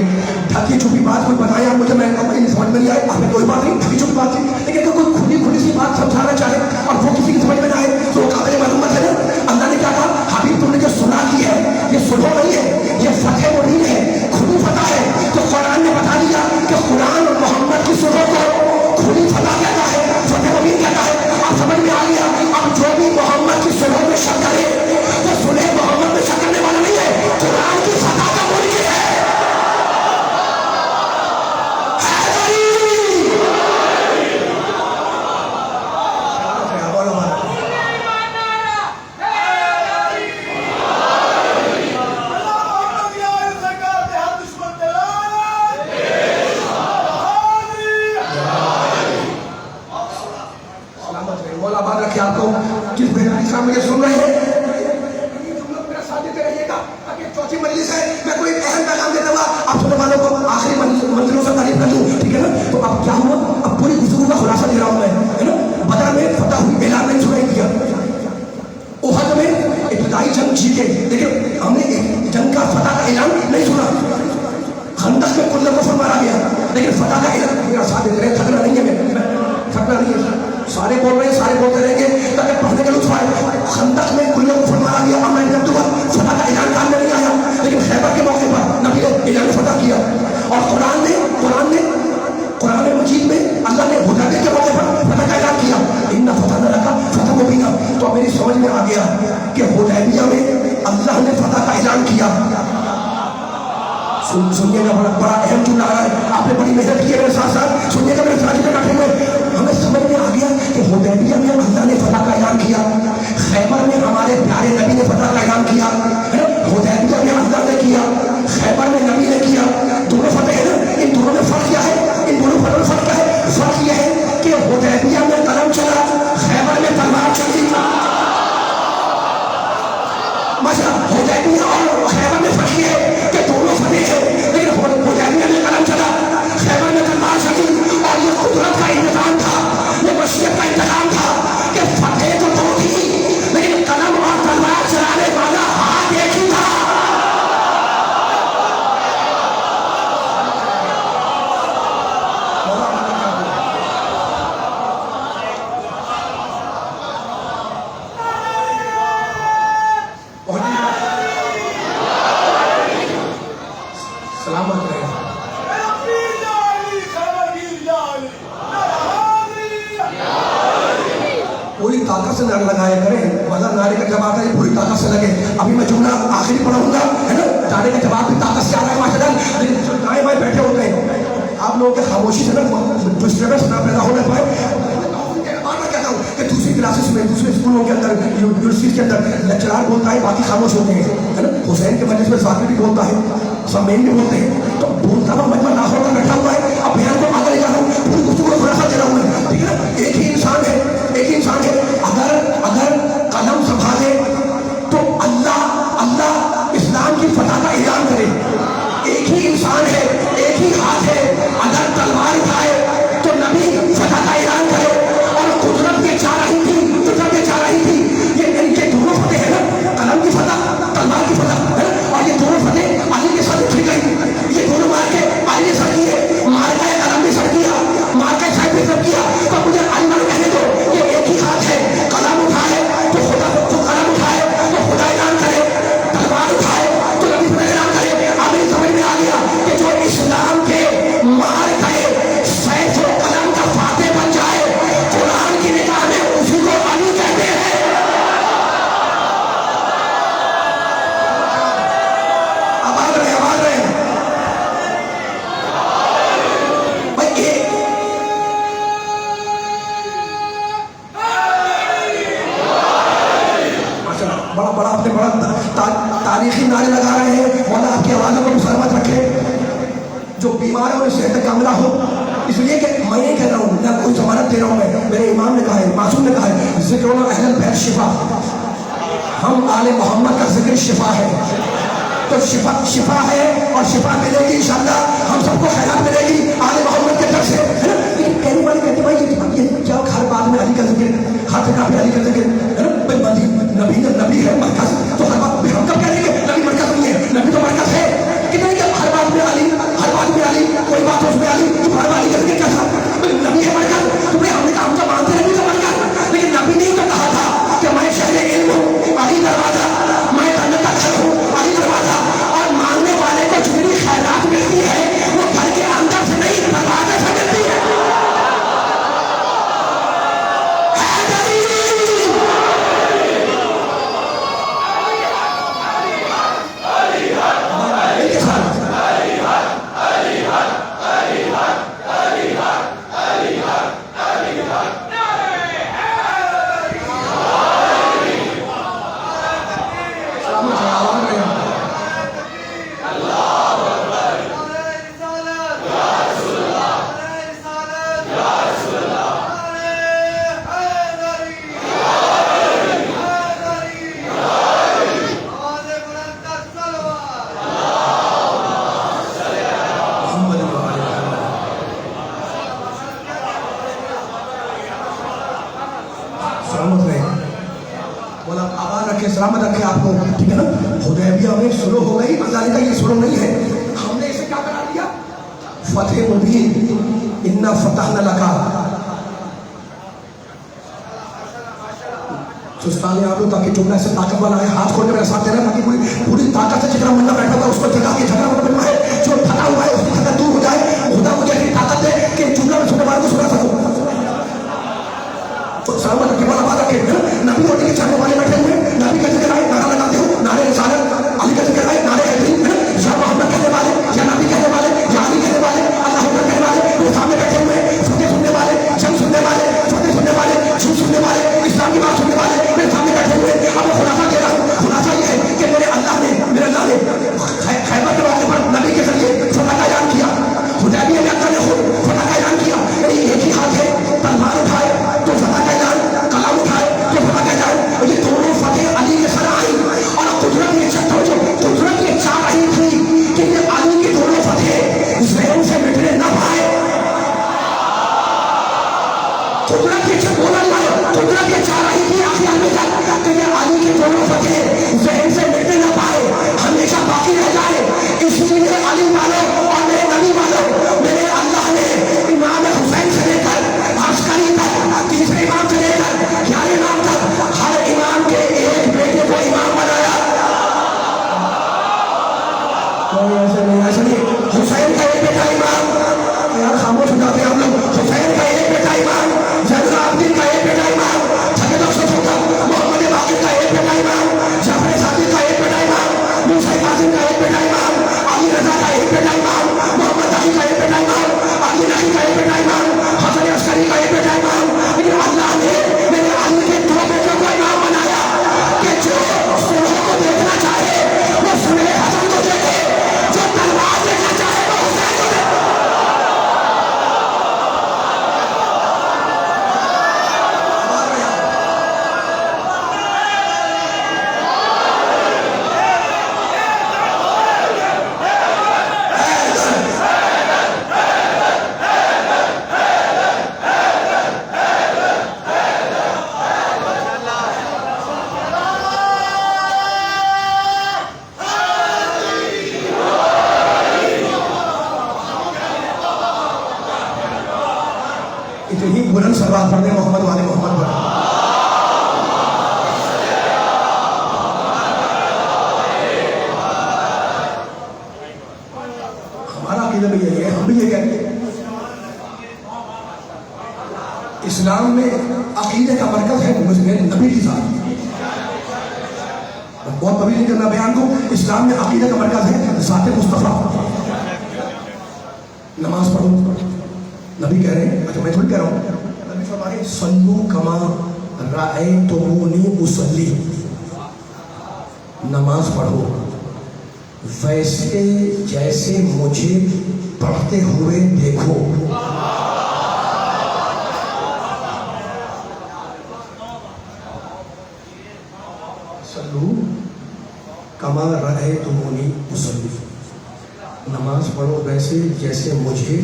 ढकी छुपी बात कोई बताया मुझे, मैं समझ में नहीं आए, हमें कोई बात नहीं, ढकी छुपी बात थी, लेकिन अगर कोई खुली सी बात समझाना चाहे और वो किसी की समझ में ना आए तो वो काबिल मरम्मत है ना। अल्लाह ने क्या कहा, हबीब तुमने जो सुना की है ये सुलह नहीं है, ये फतह मुबीन है, खुली फतह है। तो कुरान ने बता दिया कि कुरान और मोहम्मद की सुलह को खुली फतह कहता है, फतह मुबीन कहता है। अब समझ में आ गया। अब जो भी मोहम्मद की सुलह में शक करे तो सुलह मोहम्मद में शक करने वाला नहीं है, कुरान की फतह का मुनकिर है। आपको जिस बेहतरीन साहब मुझे सुन रहे हैं, मेरा साथ देते रहिएगा ताकि चौथी मजलिस है, मैं कोई अहम पैगाम देता हुआ आप सुनने वालों को आखिरी मंजिलों से तारीफ कर दूं, ठीक है ना। तो अब क्या हुआ, अब पूरी गुफ्तगू का खुलासा दे रहा हूं मैं, है ना। बदर में फतह हुई, ऐलान नहीं सुनाई दिया। उहद में इब्तिदाई जंग जीते, लेकिन हमने जंग का फतह का ऐलान नहीं सुना। खंदक में कुल्ले को मारा गया, लेकिन फतह का ऐलान, मेरा साथ देते रहे, थकना नहीं है, मैं थकना नहीं है। सारे बोल रहे हैं, सारे बोलते रहेंगे ताकि पढ़ने का लुत्फ आए। खंदक में कुल्ले को मारा गया, अब मैं जब दुआ फतह का ऐलान काम में नहीं आया, लेकिन खैबर के मौके पर नबी ने ऐलान फतह किया। और कुरान मजीद में अल्लाह ने हुदैबिया के मौके पर फतह का ऐलान किया, इन्ना फतहना लका फतह मुबीना। तो अब मेरी समझ में आ गया कि हुदैबिया में अल्लाह ने फतह का ऐलान किया। सुनिएगा, बड़ा अहम जुमला आ रहा है, आपने बड़ी मेहनत की है मेरे साथ साथ, सुनिएगा मेरे साथ में बैठे हुए। हमें समझ में आ गया कि हुदैबिया में अल्लाह ने फतह का ऐलान किया, खैबर में हमारे प्यारे नबी ने फतह का ऐलान किया, है ना। हुदैबिया में अल्लाह ने किया, खैबर में नबी ने किया, दोनों फतह है ना। इन दोनों में फर्क क्या है, इन दोनों फतह में फर्क क्या है? फर्क यह है कि हुदैबिया में कलम चला, खैबर में तलवार चली। मसला हुदैबिया और खैबर में फर्क यह है कि दोनों फतह है, लेकिन हुदैबिया में कलम चला, खैबर में तलवार चली। और ये कुदरत का इंतजाम था, ये मशीयत का इंतजाम था कि फतेह तो दो थी, लेकिन कलम और तलवार चलाने वाला हाथ एक ही था। सलामत रहे। पूरी ताकत से नारे लगाया करें, मजा नारे का जवाब है पूरी ताकत से लगे। अभी मैं जुमला आखिरी पढ़ाऊंगा, है ना, नारे का जवाब भी ताकत से आ रहा है माशाल्लाह। लेकिन जो दाएं बाएं बैठे होते हैं, आप लोगों के खामोशी से ना डिस्टर्बेंस ना पैदा होने पाए। कहता हूँ कि दूसरी क्लासेस में, दूसरे स्कूलों के अंदर, यूनिवर्सिटी के अंदर लेक्चरार बोलता है, बाकी खामोश होते हैं, है ना। हुसैन के मजलिस में जाकिर भी बोलता है, समीन भी बोलते हैं, तो बोलता हुआ मजमा ना होकर बैठा हुआ है। अब बयान को आगे ले जा रहा हूँ, पूरी गुफ्तगू को खुलासा दे रहा हूँ, ठीक है ना। एक ही इंसान है, एक ही इंसान है, अगर कलम संभाले तो अल्लाह इस्लाम की फतह का ऐलान करे। एक ही इंसान है, एक ही हाथ है, अगर तलवार उठाए तो नबी फतह का ऐलान करे। और कुदरत ये चाह रही थी, कुदरत ये चाह रही थी, ये दोनों फतेह है ना, कलम की फतह, तलवार की फतह, है ना। और ये दोनों फतेह अली के साथ उठी गई, ये दोनों मार के अली ने सर किए, मार गए, कलम भी सर किया। بیمار ہو صحت کاملہ ہو، اس لیے کہ میں نہیں کہہ رہا ہوں، نہ کوئی ضمانت دے رہا ہوں، میں میرے امام نے کہا ہے، معصوم نے کہا ہے، ذکرنا اہل البیت شفا، ہم آل محمد کا ذکر شفا ہے، تو شفا ہے اور شفا ملے گی انشاءاللہ، ہم سب کو خیرات ملے گی آل محمد کے طرف سے، ہے نا؟ لیکن کہنے والے کہتے بھائی یہ کیا ہر بات میں علی کا ذکر، ہر جگہ پہ علی کا ذکر، ہے نا؟ نبی ہے مرکز، تو ہر بات ہم کب کہہ رہے ہیں کہ نبی مرکز نہیں ہے؟ نبی تو مرکز ہے، کتنے کہ ہر بات میں علی، ہر بات میں علی، کوئی بات اس میں علی، تو ہر بات علی کا ذکر کیسا؟ نبی ہے مرکز، تو ہم نے کہا ہم تو مانتے ہیں نبی کا مرکز، لیکن نبی نے تو کہا تھا کہ میں شہر علم ہوں، علی دروازہ، میں جنت کا گھر ہوں، علی دروازہ، اور ماننے والے کو جتنی خیرات ملتی ہے وہ گھر کے اندر سے نہیں دروازے سے ملتی ہے۔ سلامت رکھے آپ کو، ٹھیک ہے نا؟ حدیبیہ میں سلو ہو گئی، اللہ کا یہ سلو نہیں ہے، ہم نے اسے کیا کرا دیا؟ فتح مبین، انا فتحنا لکا، سستانے آپ لوگ تاکہ جملہ سے طاقت والا ہے، ہاتھ کھولنے میرے ساتھ دینا تاکہ کوئی پوری طاقت سے جتنا بندہ بیٹھا تھا اس کو جگہ کے جھگڑا مطلب ہے، جو تھکا ہوا ہے اس کی تھکا دور ہو جائے، خدا مجھے ایسی طاقت دے کہ جملہ میں سننے والے کو سنا سکوں۔ سلامت رکھے والا بات رکھے، نبی ہونے کے چاہنے والے بیٹھے ہوئے، نبی کا ذکر آئے نعرہ لگاتے ہو، نعرے رسالت، علی کا ذکر آئے نعرے حیدری، یا محمد کہنے والے، یا نبی کہنے والے، یا علی کہنے والے، اللہ اکبر کہنے والے، وہ سامنے بیٹھے ہوئے، فتح سننے والے، جنگ سننے والے، فتح سننے والے، جھوٹ سننے والے، اسلام کی بات سننے والے میرے سامنے بیٹھے ہوئے۔ اب وہ خلاصہ دے رہا ہوں، خلاصہ یہ ہے کہ میرے اللہ نے خیبر کے موقع پر نبی کے ذریعے فتح کا اعلان کیا، حدیبیہ میں اللہ نے خود فتح کا اعلان کیا، ایک ہی ہاتھ ہے، تلوار اٹھائے تو فتح کا اعلان، کلام اٹھائے تو فتح کا اعلان، یہ دونوں فتح علی کے سر آئی، اور قدرت یہ چاہ رہی تھی کہ یہ علی کی دونوں فتح ذہن سے مٹنے نہ پائے، قدرت یہ چاہ رہی تھی آخر میں تک کہ یہ علی کی دونوں فتح ذہن سے مٹنے نہ پائے، ہمیشہ باقی رہ جائے، اس لیے علی والوں اور میرے نبی والوں، میرے اللہ نے امام حسین سے لے کر عسکری تک، تیسرے امام سے لے کر 11 امام تک ہر امام کے ایک بیٹے کو امام بنایا۔ ایسے نہیں، حسین کا ایک بیٹا امام، یار خاموش ہو جاتے ہیں ہم لوگ، حسین کا ایک بیٹا امام، زین العابدین کا ایک بیٹا امام، محمد باقر کا ایک بیٹا امام، جعفر صادق کا ایک بیٹا امام، موسیٰ کاظم کا ایک بیٹا امام، علی رضا کا ایک بیٹا امام، محمد علی کا ایک بیٹا امام، علی نقی کا ایک بیٹا امام، حسن عسکری کا ایک بیٹا امام، لیکن اللہ نے میرے علی کے 2 بیٹوں کو امام بنایا کہ جو سلح کو دیکھنا چاہے وہ سلح حسن کو دیکھے، جو تلوار دیکھنا چاہے وہ حسین کو دیکھے۔ اتنی بلند سلوات پڑھ دیں محمد والے محمد پر۔ ہمارا عقیدہ بھی یہی ہے، ہم بھی یہ کہتے ہیں اسلام میں عقیدے کا مرکز ہے نبی کی ذات۔ بہت طویل نہیں کرنا بیان کو، اسلام میں عقیدے کا مرکز ہے ذات مصطفیٰ۔ نماز پڑھو، نبی کہہ رہے ہیں، اچھا میں تھوڑی کہہ رہا ہوں، نبی فرما رہے ہیں صلو کما رأیتمونی اصلی، نماز پڑھو ویسے جیسے مجھے पढ़ते हुए देखो। सल्लू कमा रअयतुमूनी उसल्ली, नमाज पढ़ो वैसे जैसे मुझे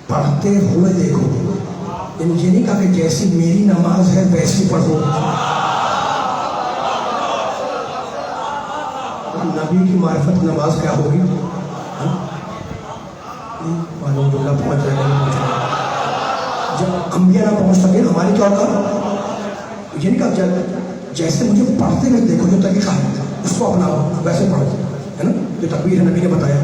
पढ़ते हुए देखो। ये नहीं कहा कि जैसी मेरी नमाज है वैसी पढ़ो। नबी की मार्फत नमाज क्या होगी? मालूम जुमला पहुंच जाएगा, जब अंबिया ना पहुंच सके हमारी क्या होगा? ये नहीं कहा जैसे मुझे पढ़ते हुए देखो, जो तरीका है उसको अपनाओ, वैसे पढ़ो, है ना? जो तकबीर है नबी ने बताया,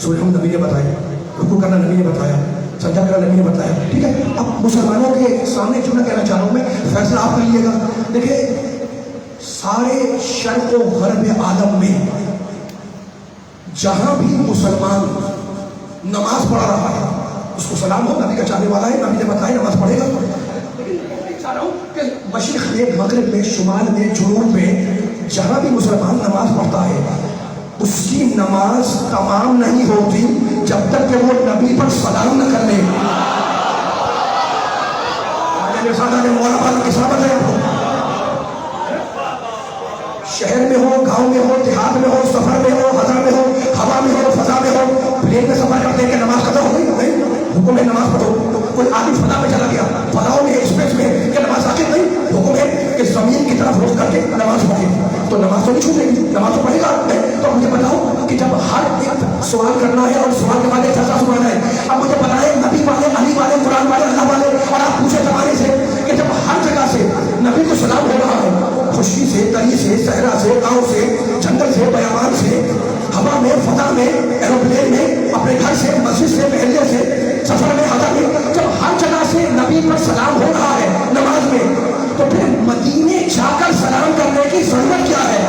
सूरह नबी ने बताया, रुकू करना नबी ने बताया, सजदा करना नबी ने बताया, ठीक है? अब मुसलमानों के सामने जो मैं कहना चाह रहा हूँ, मैं फैसला आप कर लीजिएगा। देखिए, सारे शर्क़ व ग़र्ब आलम में जहां भी मुसलमान नमाज पढ़ रहा है उसको सलाम हो, नबी का चाहने वाला है, नबी ने बताया नमाज पढ़ेगा। चाह रहा हूँ कि मशरिक़ में, मगरिब में, शुमाल में, जुनूब में जहां भी मुसलमान नमाज पढ़ता है उसकी नमाज तमाम नहीं होती जब तक कि वो नबी पर सलाम न कर ले। शहर में हो, गांव में हो, देहात में हो, सफर में हो, हज़र में हो, हवा में हो, फजा में हो, प्लेन में सफर करते हैं कि नमाज खत्म हो गई? नहीं, हुक्म है नमाज पढ़ो। कोई आदमी फजा में चला गया, फजाओं में, स्पेस में, कि नमाज आखिर नहीं, हुक्म है कि जमीन की तरफ रुख करके नमाज पढ़े। तो नमाज तो नहीं छूटेगी, नमाज तो पढ़ेगा। तो मुझे बताओ कि जब हर एक सवाल करना है और सवाल के बाद एक फैसला सुनाना है, अब मुझे बताएं नबी वाले, अली वाले, कुरान वाले, अल्लाह वाले, और आप पूछे जमाने से कि जब हर जगह से नबी को सलाम हो रहा है, खुशी से, तरी से, सहरा से, गाँव से, जंगल से, बयान से, हवा में, फजा में, एरोप्लेन में, अपने घर से, मस्जिद से, महल्ले से, सफर में, हज़र में, जब हर जगह से नबी पर सलाम हो रहा है नमाज में, तो फिर मदीने जाकर सलाम करने की जरूरत क्या है?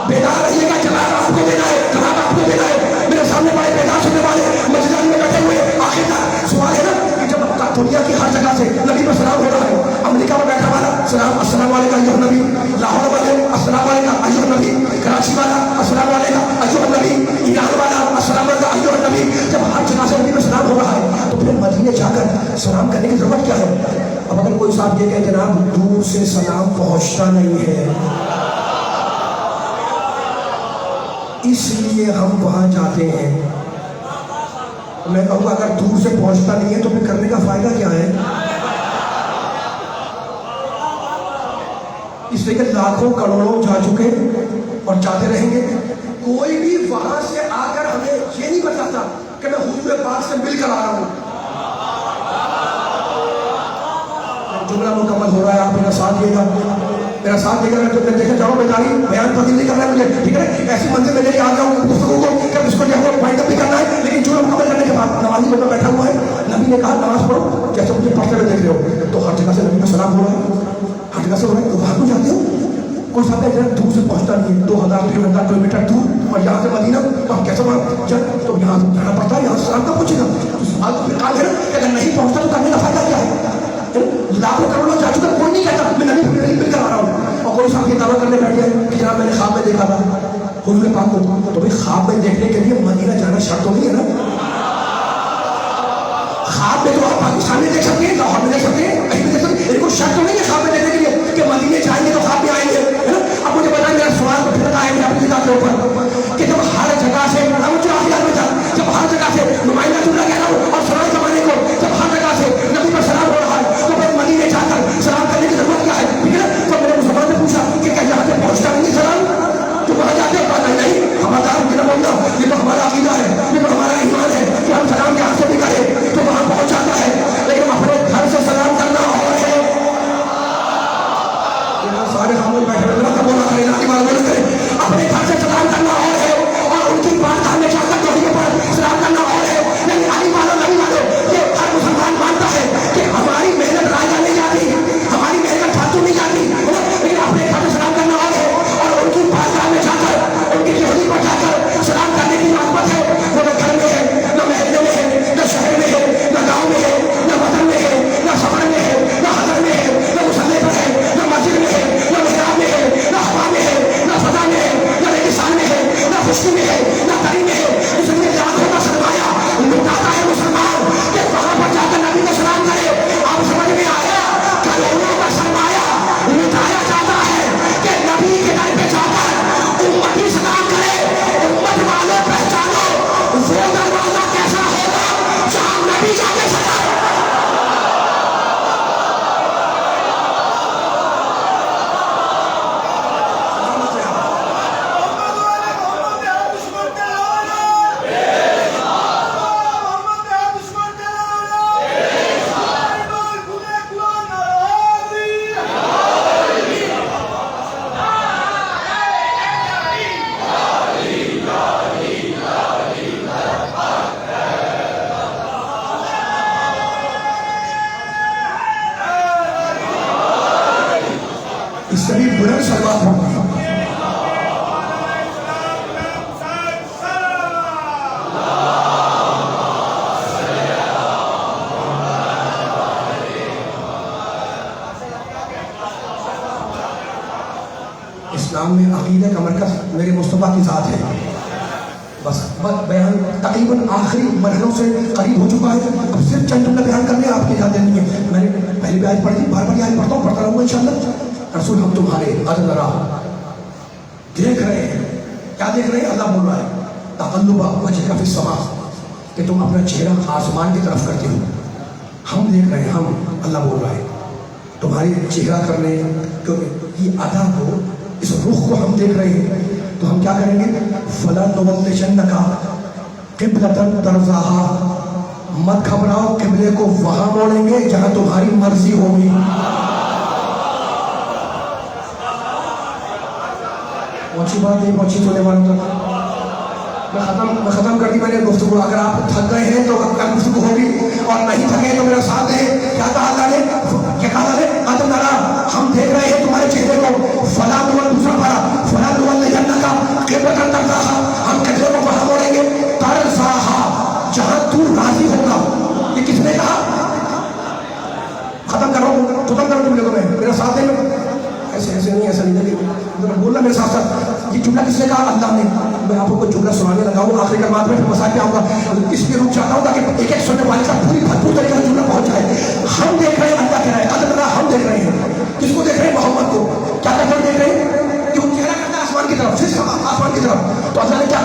बेदार रहिएगा, जवाब आपको देना है, जवाब आपको देना है। मेरे सामने बड़े बेदार सुनने वाले मस्जिद में बैठे हुए, आखिर सवाल है ना कि जब दुनिया की हर जगह से नबी पर सलाम हो रहा है, अमेरिका में बैठा वाला सलाम अस्सलाम वालेकुम अय्युहन नबी, लाहौर वाले अस्सलाम वालेकुम अय्युहन नबी, कराची वाला अस्सलाम वालेकुम अय्युहन नबी, ईरान वाला अस्सलाम वालेकुम अय्युहन नबी, जब हर जगह से नबी पर सलाम हो रहा है तो फिर मदीने जाकर सलाम करने की जरूरत क्या है? अब अगर कोई साहब ये कहे जनाब दूर से सलाम पहुंचता नहीं है इसलिए हम वहां जाते हैं, मैं कहूँगा अगर दूर से पहुंचता नहीं है तो फिर करने का फायदा क्या है? इसलिए कि लाखों करोड़ों जा चुके और जाते रहेंगे। कोई भी वहां से आकर हमें ये नहीं बताता कि मैं हुजूर पाक से मिलकर आ रहा हूं। जुमला मुकम्मल हो रहा है, आप मेरा साथ दिएगा, मेरा साथ देगा। तो मैं देखे जाओ बेदारी बयान पसंद नहीं करना है मुझे, ठीक है? ऐसी मंजिल में लेके आ जाऊँ गुफ्तगू को कि उसको जो है वाइंड अप भी करना है, लेकिन जुमला मुकम्मल करने के बाद नमाजी लोग बैठा हुआ है, नबी ने कहा नमाज पढ़ो जैसे मुझे पढ़ते हुए देख रहे हो। तो हर जगह से नबी का सलाम हो रहा है, हर जगह से हो रहा है, तो वहां को जाते हो। कोई साहब है जरा दूर से पहुंचता नहीं है, 2000-3000 किलोमीटर दूर, और यहाँ से मदीना तो हम कैसे वहाँ जाए? तो यहाँ जाना पड़ता है, यहाँ सलाम कब पहुंचेगा? अगर नहीं पहुंचता तो करने का फायदा क्या है? लाखों करोड़ों जा चुका, कोई नहीं कहता मैं नबी मिलकर आ रहा हूँ। और कोई साहब ये दावा करने बैठ गया कि जनाब मैंने ख्वाब में देखा था हुजूर पाक को, तो भाई ख्वाब में देखने के लिए मदीना जाना शर्त तो नहीं है ना? ख्वाब में तो आप पाकिस्तान में देख सकते हैं, लाहौर में देख सकते हैं, कहीं भी देख सकते हैं, इनको शर्त तो नहीं है ख्वाब में देखने के लिए कि मदीने जाएंगे तो ख्वाब में आएंगे, है ना? अब मुझे बताएं, मेरा सवाल तो फिर आएंगे अपनी किताब के ऊपर कि जब हर जगह से जब हर जगह से नुमाइंदा जुमला कह रहा हूँ और सलाम जमाने को, जब हर जगह से नबी पर सलाम हो रहा है तो फिर मदीने जाकर सलाम करने की जरूरत क्या है? ठीक है? तो मैंने मुसलमान ने पूछा कि क्या यहाँ से पहुँचता नहीं सलाम? तो वहाँ जाते हो? नहीं, हमारा ये तो हमारा अकीदा है, ये तो हमारा ईमान है कि हम सलाम यहाँ से भी करें तो वहाँ पहुँच जाता है, लेकिन अपने घर से सलाम करना और है। सारे खामोश बैठे बोला करें, अपने घर से सलाम اس سے بھی بلند سلوات پڑھنا. اسلام میں عقیدہ کا مرکز میرے مصطفیٰ کی ذات ہے. بس بیان تقریباً آخری مرحلوں سے قریب ہو چکا ہے. اب صرف چند جملے بیان کرنے آپ کی اجازت نہیں ہے. میں نے پہلی بھی آیت پڑھی تھی, بار بار یہ آیت پڑھتا ہوں, پڑھتا رہوں گا انشاءاللہ. رسول ہم تمہارے ذرا دیکھ رہے ہیں. کیا دیکھ رہے ہیں؟ اللہ بول رہا ہے تقلب وجهك فی السماء, کہ تم اپنا چہرہ آسمان کی طرف کرتے ہو. ہم دیکھ رہے ہیں, ہم, اللہ بول رہا ہے تمہاری چہرہ کرنے یہ ادا کو, اس رخ کو ہم دیکھ رہے ہیں. تو ہم کیا کریں گے؟ فَلَنُوَلِّيَنَّكَ قِبْلَةً تَرْضَاهَا, مت گھبراؤ, قبلے کو وہاں موڑیں گے جہاں تمہاری مرضی ہوگی. پہنچی بات نہیں پہنچی تو لیوان تک میں ختم کر دی میں نے گفتگو. اگر آپ تھک گئے ہیں تو کل گفتگو ہوگی, اور نہیں تھکے تو میرا ساتھ دیں. کیا کہا اللہ نے؟ کیا کہا اللہ نے؟ قد نرا, ہم دیکھ رہے ہیں تمہارے چہرے کو. فلاں دوسرا پارا فلاں نولِّيَنَّكَ قِبْلَةً تَرْضَاهَا, ہم قبلے کو وہاں موڑیں گے تَرْضَاهَا, جہاں تو راضی ہوگا. یہ کس نے کہا؟ ختم کرو جملے کو. میں میرا ساتھ دیں. ایسے نہیں بولنا میرے ساتھ ساتھ. یہ جملہ کس نے کہا؟ اللہ نے. میں آپ کو جملہ سنانے لگا ہوں, آخری کلمات میں پھر مسائل پہ آؤں گا. اس لیے رک چاہتا ہوں تاکہ ایک ایک سننے والے کا پوری بھرپور طریقے سے جملہ پہنچ جائے. ہم دیکھ رہے ہیں, اللہ کہہ رہا ہے قد نرا, ہم دیکھ رہے ہیں. کس کو دیکھ رہے ہیں؟ محمد کو. کیا کر دیکھ رہے ہیں؟ کہ وہ چہرہ کرتا ہے آسمان کی طرف, صرف آسمان کی طرف. تو اللہ نے کیا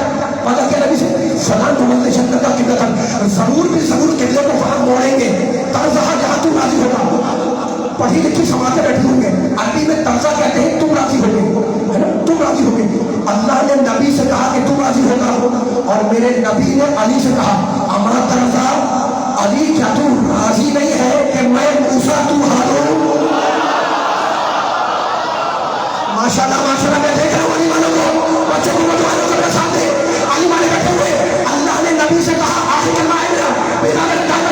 وعدہ کیا نبی سے؟ فلاں تُوَلِّيَنَّكَ قِبْلَةً, ضرور بھی ضرور قبلے کو وہاں موڑیں گے تَرْضَاهَا, جہاں تو راضی ہوگا. پڑھی لکھی سماعتیں بیٹھی ہوں گے. عربی میں ترضا کہتے ہیں تم راضی ہو گے, ہے نا, تم راضی ہو گے. اللہ نے نبی سے کہا کہ تم راضی ہوگا, اور میرے نبی نے علی سے کہا اما ترضا, علی کیا تو راضی نہیں ہے کہ میں موسیٰ تو ہارون. ماشاءاللہ میں دیکھ رہا ہوں علی والوں کو, بچوں کو نوجوانوں کو میرے سامنے علی والے بیٹھے ہوئے. اللہ نے نبی سے کہا, آخری کلمہ ہے میرا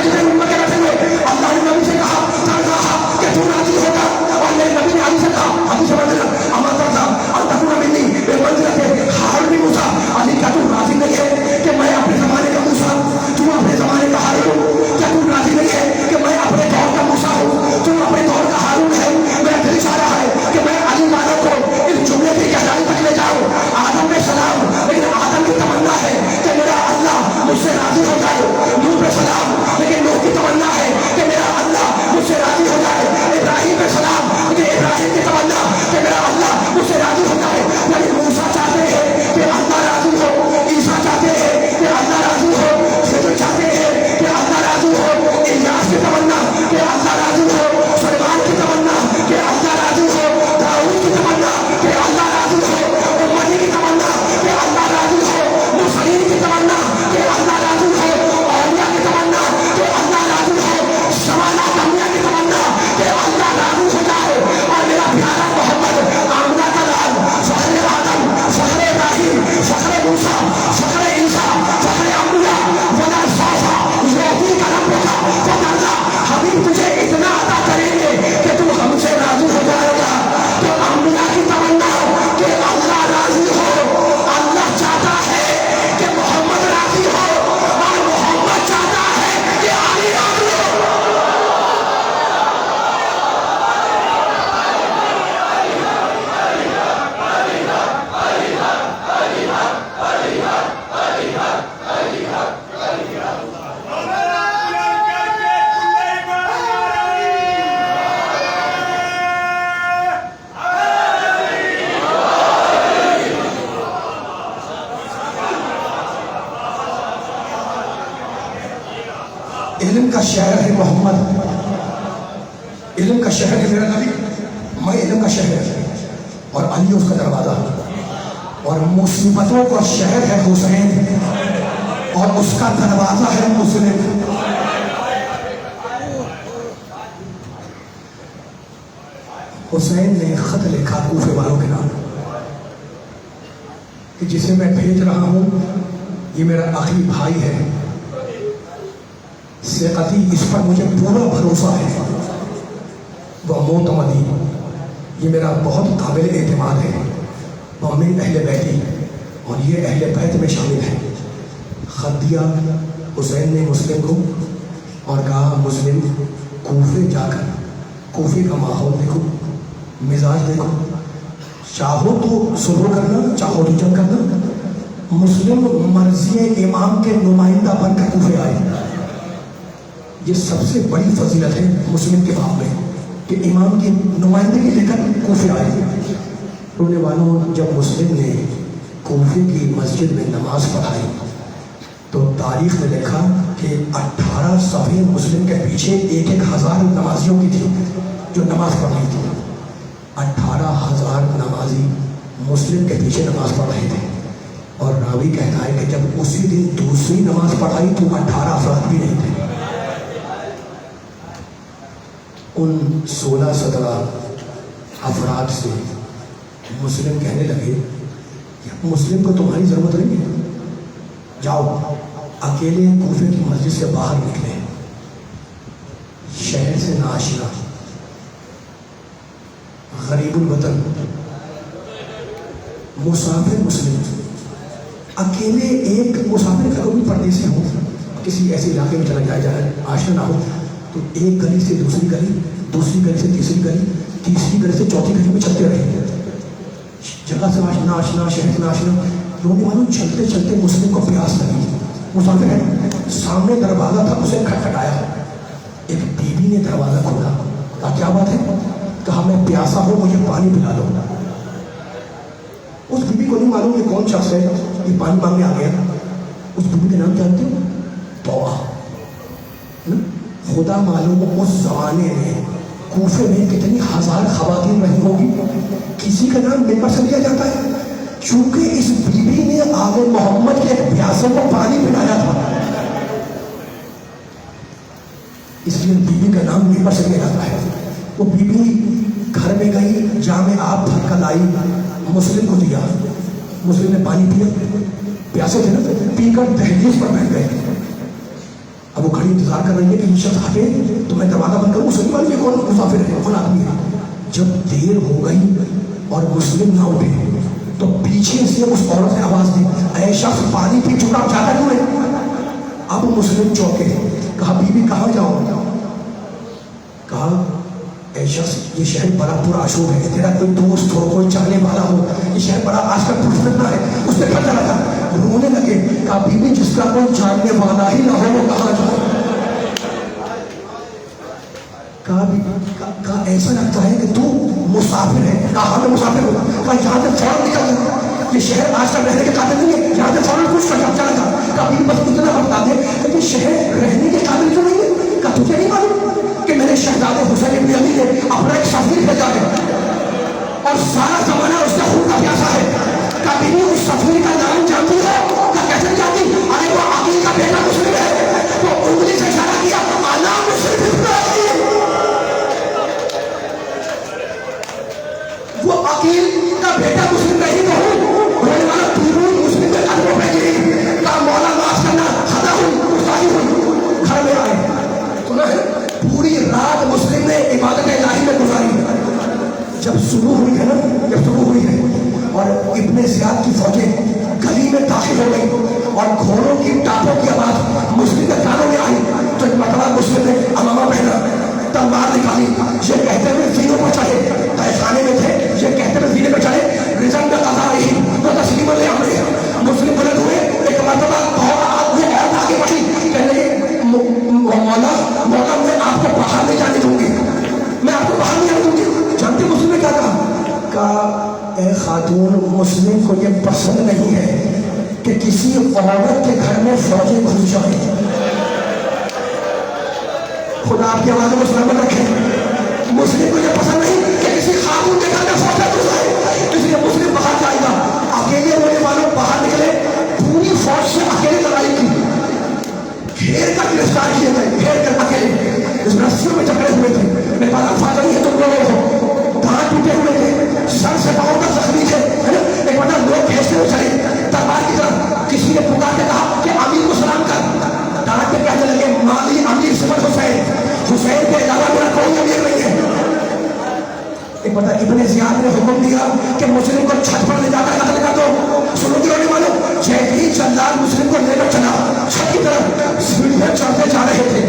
جتنے امت کے بیٹھے ہوئے, اللہ نے نبی سے کہا ترضا کہ تو راضی ہوگا, اور میرے نبی نے علی سے کہا, حدیث سے پڑھنا اما ترضا ان تکون منی بمنزلۃ ہارون موسیٰ, علی کیا تو راضی نہیں ہے کہ میں اپنے زمانے کا موسیٰ ہوں, تو اپنے زمانے کا ہارون ہوں. کیا تو راضی نہیں ہے کہ میں اپنے دور کا موسیٰ ہوں, تو اپنے دور کا ہارون ہے. میرا دل اشارہ ہے کہ میں علی والوں کو اس جملے کی گہرائی تک لے جاؤں. آدم علیہ السلام, لیکن آدم کی تمنا ہے کہ میرا اللہ مجھ سے راضی ہو جائے. نوح علیہ السلام, لیکن نوح کی تمنا ہے کہ میرا اللہ مجھ سے راضی ہو جائے. ابراہیم علیہ السلام, لیکن ابراہیم کی تمنا کہ میرا اللہ مجھ سے راضی ہو جائے. لیکن موسیٰ چاہتے ہیں کہ اللہ راضی ہو, عیسیٰ چاہتے ہیں کہ اللہ راضی ہو, خضر چاہتے ہیں کہ اللہ راضی ہو, الیاس کی تمنا کہ اللہ راضی ہو, سلیمان کی تمنا کہ اللہ راضی ہو, داؤد کی تمنا کہ اللہ راضی ہو, امتی کی تمنا کہ اللہ راضی ہو, مرسلین کی تمنا کہ اللہ راضی ہو, اولیاء کی تمنا کہ اللہ راضی ہو, شمالات انبیاء کی تمنا کہ اللہ راضی ہو جائے. اور میرا پیارا محمد, آمنہ کا لال, فخر آدم, فخر ابراہیم, فخر موسیٰ, فخر عیسیٰ, فخر انبیاء, ولا صافا یہودی کا رب تھا. فکرنا حبیب تجھے اتنا عطا کریں گے کہ تو ہم سے راضی ہو جائے گا. تو انبیاء کی تمنا کہ اللہ راضی ہو, اللہ چاہتا ہے کہ محمد راضی ہو, اور محمد چاہتا ہے کہ علی راضی ہو. علم کا شہر ہے محمد, علم کا شہر ہے میرا نبی, میں علم کا شہر, اور علی اس کا دروازہ, اور مصیبتوں کا شہر ہے حسین, اور اس کا دروازہ ہے مسلم. حسین نے خط لکھا کوفے والوں کے نام کہ جسے میں بھیج رہا ہوں یہ میرا آخری بھائی ہے, ثقتی, اس پر مجھے پورا بھروسہ ہے, وہ معتمدی, یہ میرا بہت قابل اعتماد ہے، ومن اہل بیتی، اور یہ اہل بیت میں شامل ہے۔ خط دیا حسین نے مسلم کو اور کہا مسلم کوفے جا کر کوفے کا ماحول دیکھو، مزاج دیکھو، چاہو تو صلح کرنا، چاہو تو جنگ کرنا۔ مسلم مرضی امام کے نمائندہ بن کر کوفے آئے۔ یہ سب سے بڑی فضیلت ہے مسلم کے باب میں کہ امام کی نمائندگی لے کر کوفے آئے۔ رونے والوں، جب مسلم نے کوفے کی مسجد میں نماز پڑھائی تو تاریخ نے لکھا کہ 18 صفیں مسلم کے پیچھے 1,000 نمازیوں کی تھی جو نماز پڑھ رہی تھی۔ 18,000 نمازی مسلم کے پیچھے نماز پڑھ رہے تھے، اور راوی کہتا ہے کہ جب اسی دن دوسری نماز پڑھائی تو 18 افراد بھی نہیں تھے۔ ان 16-17 افراد سے مسلم کہنے لگے کہ مسلم کو تمہاری ضرورت نہیں ہے، جاؤ اکیلے کوفے کی مسجد سے باہر نکلے، شہر سے ناشنا، غریب الوطن، مسافر مسلم، اکیلے ایک مسافر کا کوئی پردیسی ہو، کسی ایسے علاقے میں چلا جائے آشنا نہ ہو، تو ایک گلی سے دوسری گلی، دوسری گلی سے تیسری گلی، تیسری گلی سے چوتھی گلی میں چلتے رہے، جگہ سے آشنا آشنا، شہر سے آشنا۔ رونے والوں، چلتے چلتے مسلم کو پیاس لگی، مسافر ہے، سامنے دروازہ تھا، اسے کھٹکھٹایا، ایک بی بی نے دروازہ کھولا، کہا کیا بات ہے؟ کہا میں پیاسا ہوں، مجھے پانی پلا دو۔ اس بی بی کو نہیں معلوم یہ کون شخص ہے یہ پانی مانگنے آ گیا۔ اس بی بی کا نام جانتے ہو؟ توبہ۔ خدا معلوم اس زمانے میں کوفے میں کتنی ہزار خواتین رہی ہوگی، کسی کا نام ممبر سے لیا جاتا ہے؟ چونکہ اس بی بی نے آل محمد کے ایک پیاسے کو پانی پلایا تھا، اس لیے بی بی کا نام ممبر سے لیا جاتا ہے۔ وہ بی بی گھر میں گئی، جام آب بھر کر لائی، مسلم کو دیا، مسلم نے پانی پیا، پیاسے تھے نا، پی کر دہلیز پر بیٹھ گئے۔ اب وہ کھڑی انتظار کر رہی ہے کہ یہ شخص ہٹے تو میں دروازہ بند کروں، مسلم والے کون مسافر ہے، کون آدمی ہے۔ جب دیر ہو گئی اور مسلم نہ اٹھے تو پیچھے سے اس عورت نے آواز دی، اے شخص پانی پی چکا، جاتا کیوں ہے؟ اب مسلم چوکے، کہا بی بی کہاں جاؤ؟ کہا اے شخص یہ شہر بڑا پورا آشوب ہے، تیرا کوئی دوست ہو، کوئی چاہنے والا ہو، یہ شہر بڑا آج کل پرفتنا ہے، اس نے گھر چلا تھا۔ رونے لگے، کہا بی بی جس کا کوئی جاننے والا ہی نہ ہو وہ کہاں جائے؟ کہا ایسا لگتا ہے کہ تو مسافر ہے؟ کہا ہاں میں مسافر ہوں۔ کہا یہاں سے فوراً نکل جا، یہ شہر آج کل رہنے کے قابل نہیں ہے، یہاں سے فوراً کچھ کر چلا تھا۔ کہا بی بی بس اتنا بتا دے کہ یہ شہر رہنے کے قابل کیوں نہیں ہے؟ کہا تجھے نہیں معلوم کہ میرے شہزادے حسین ابن علی نے اپنا ایک سفیر بھیجا ہے اور سارا زمانہ اس کا خون کا پیاسا ہے؟ کبھی بھی اس سفیر کا نام جانتی ہو؟ کیا کیسے جانتی؟ ارے وہ عقیل کا بیٹا مسلم ہے، تو انگلی سے اشارہ کیا، انا مسلم ابن علی، وہ عقیل کا بیٹا مسلم نہیں تو ہوں، رونے والا پیرون مسلم کے قدموں پہ گری، کہا مولا معاف کرنا، خطا ہوئی، گستاخی ہوئی۔ گھر میں آئے، سنا ہے پوری رات مسلم نے عبادت الہی میں گزاری۔ جب شروع ہوئی ہے نا، جب شروع ہوئی ہے اور ابن زیاد کی فوجیں گلی میں داخل ہو گئی اور گھوڑوں کی ٹاپوں کی آواز مسلم کے کانوں میں آئی، تو ایک مرتبہ مسلم نے امامہ پہنا، تلوار نکالی، یہ کہتے ہوئے زینوں پر چڑھے، تہہ خانے میں تھے، یہ کہتے ہوئے زینے پر چڑھے، رزن کا قضا رہی تو تسلیم لے آمرے۔ مسلم بلند ہوئے، ایک مرتبہ آدمی عورت آگے بڑھی، کہنے لگے مولا میں آپ کو باہر نہیں جانے دوں گی، میں آپ کو باہر نہیں جانے دوں گی۔ جانتے مسلم نے کیا کہا؟ اے خاتون، مسلم کو یہ پسند نہیں ہے کہ کسی عورت کے گھر میں فوجیں گھس جائیں۔ خدا آپ کی آواز میں سلامت رکھے۔ مسلم کو یہ پسند نہیں کہ کسی خاتون کے گھر میں فوجیں گھس جائیں، اس لیے مسلم باہر جائے گا۔ اکیلے رونے والوں باہر نکلے، پوری فوج سے اکیلے لڑائی کی، گھیر کر گرفتار کیے گئے، گھیر کر اکیلے، اس رسیوں میں جکڑے ہوئے تھے۔ میرے پاس الفاظ نہیں ہے، تم لوگوں کو دھان ٹوٹے ہوئے تھے، سر سے پاؤں تک زخمی تھے، ایک بار لوگ کھینچتے ہوئے چلے دربار کی طرف۔ کسی نے پکار کے کہا کہ امیر کو سلام کر، ڈانٹ کے کہنے لگے مالی امیر صفر حسین، حسین کے علاوہ میرا کوئی امیر نہیں ہے۔ नहीं पता इब्ने जियाद ने हुक्म दिया कि मुस्लिम को छत पर ले जाकर कत्ल कर दो। सुनो होने वालों, जैसे ही जल्लाद मुस्लिम को लेकर चला छत की तरफ, सीढ़ियां चढ़ते जा रहे थे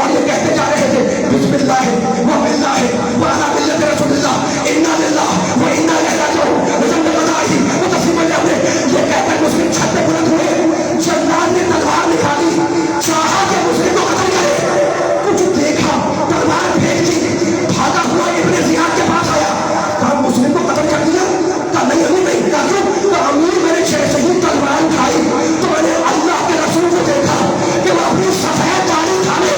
और ये कहते जा रहे थे बिस्मिल्लाह व बिल्लाह व अला मिल्लत रसूलिल्लाह इन्ना लिल्लाह व इन्ना इलैहि राजिऊन रसूलुल्लाह वो तस्लीम ले। ये कहकर मुस्लिम छत पे बुलंद हुए। जल्लाद ने तलवार निकाली, चाहा कि मुस्लिम को कत्ल करे, कुछ देखा, तलवार फेंक दी, भागा हुआ इब्ने जियाद के पास आया, कहा मुस्लिम को कत्ल कर दिया? कहा नहीं अमीर नहीं। कहा क्यों? कहा अमीर मैंने जैसे ही तलवार उठाई तो मैंने अल्लाह के रसूल को देखा कि वो अपनी सफेद दाढ़ी उठाने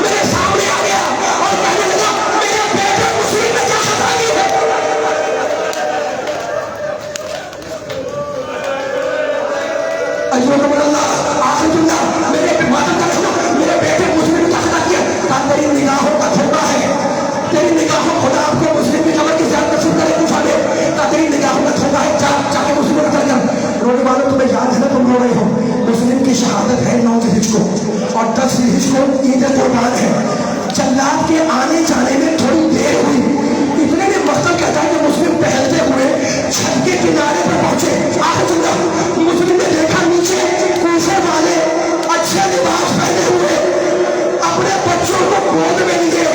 मेरे सामने आ गया और कहने लगा मेरे बेटे मुस्लिम ने क्या खता की है। मेरे माता का सुनो, मेरे बेटे मुस्लिम ने क्या खता किया? कहा तेरी निगाहों का धोखा है, तेरी निगाहों खुदा आपको मुस्लिम की कमर की ज़्यादा नसीब करे पूछा दे। कहा तेरी निगाहों का धोखा है, जाके मुस्लिम को कत्ल कर। रोने वालों तुम्हें याद है ना, तुम रो रहे हो, मुस्लिम की शहादत है 9 ज़िलहिज को और 10 ज़िलहिज को ईद कुर्बान है। जल्लाद के आने जाने में थोड़ी देर हुई, इतने में मकसद कहता है कि मुस्लिम टहलते हुए छत के किनारे पर पहुंचे। आखिर सुनना, मुस्लिम ने देखा नीचे कूफे वाले अच्छे लिबास पहने हुए अपने बच्चों को गोद में लिए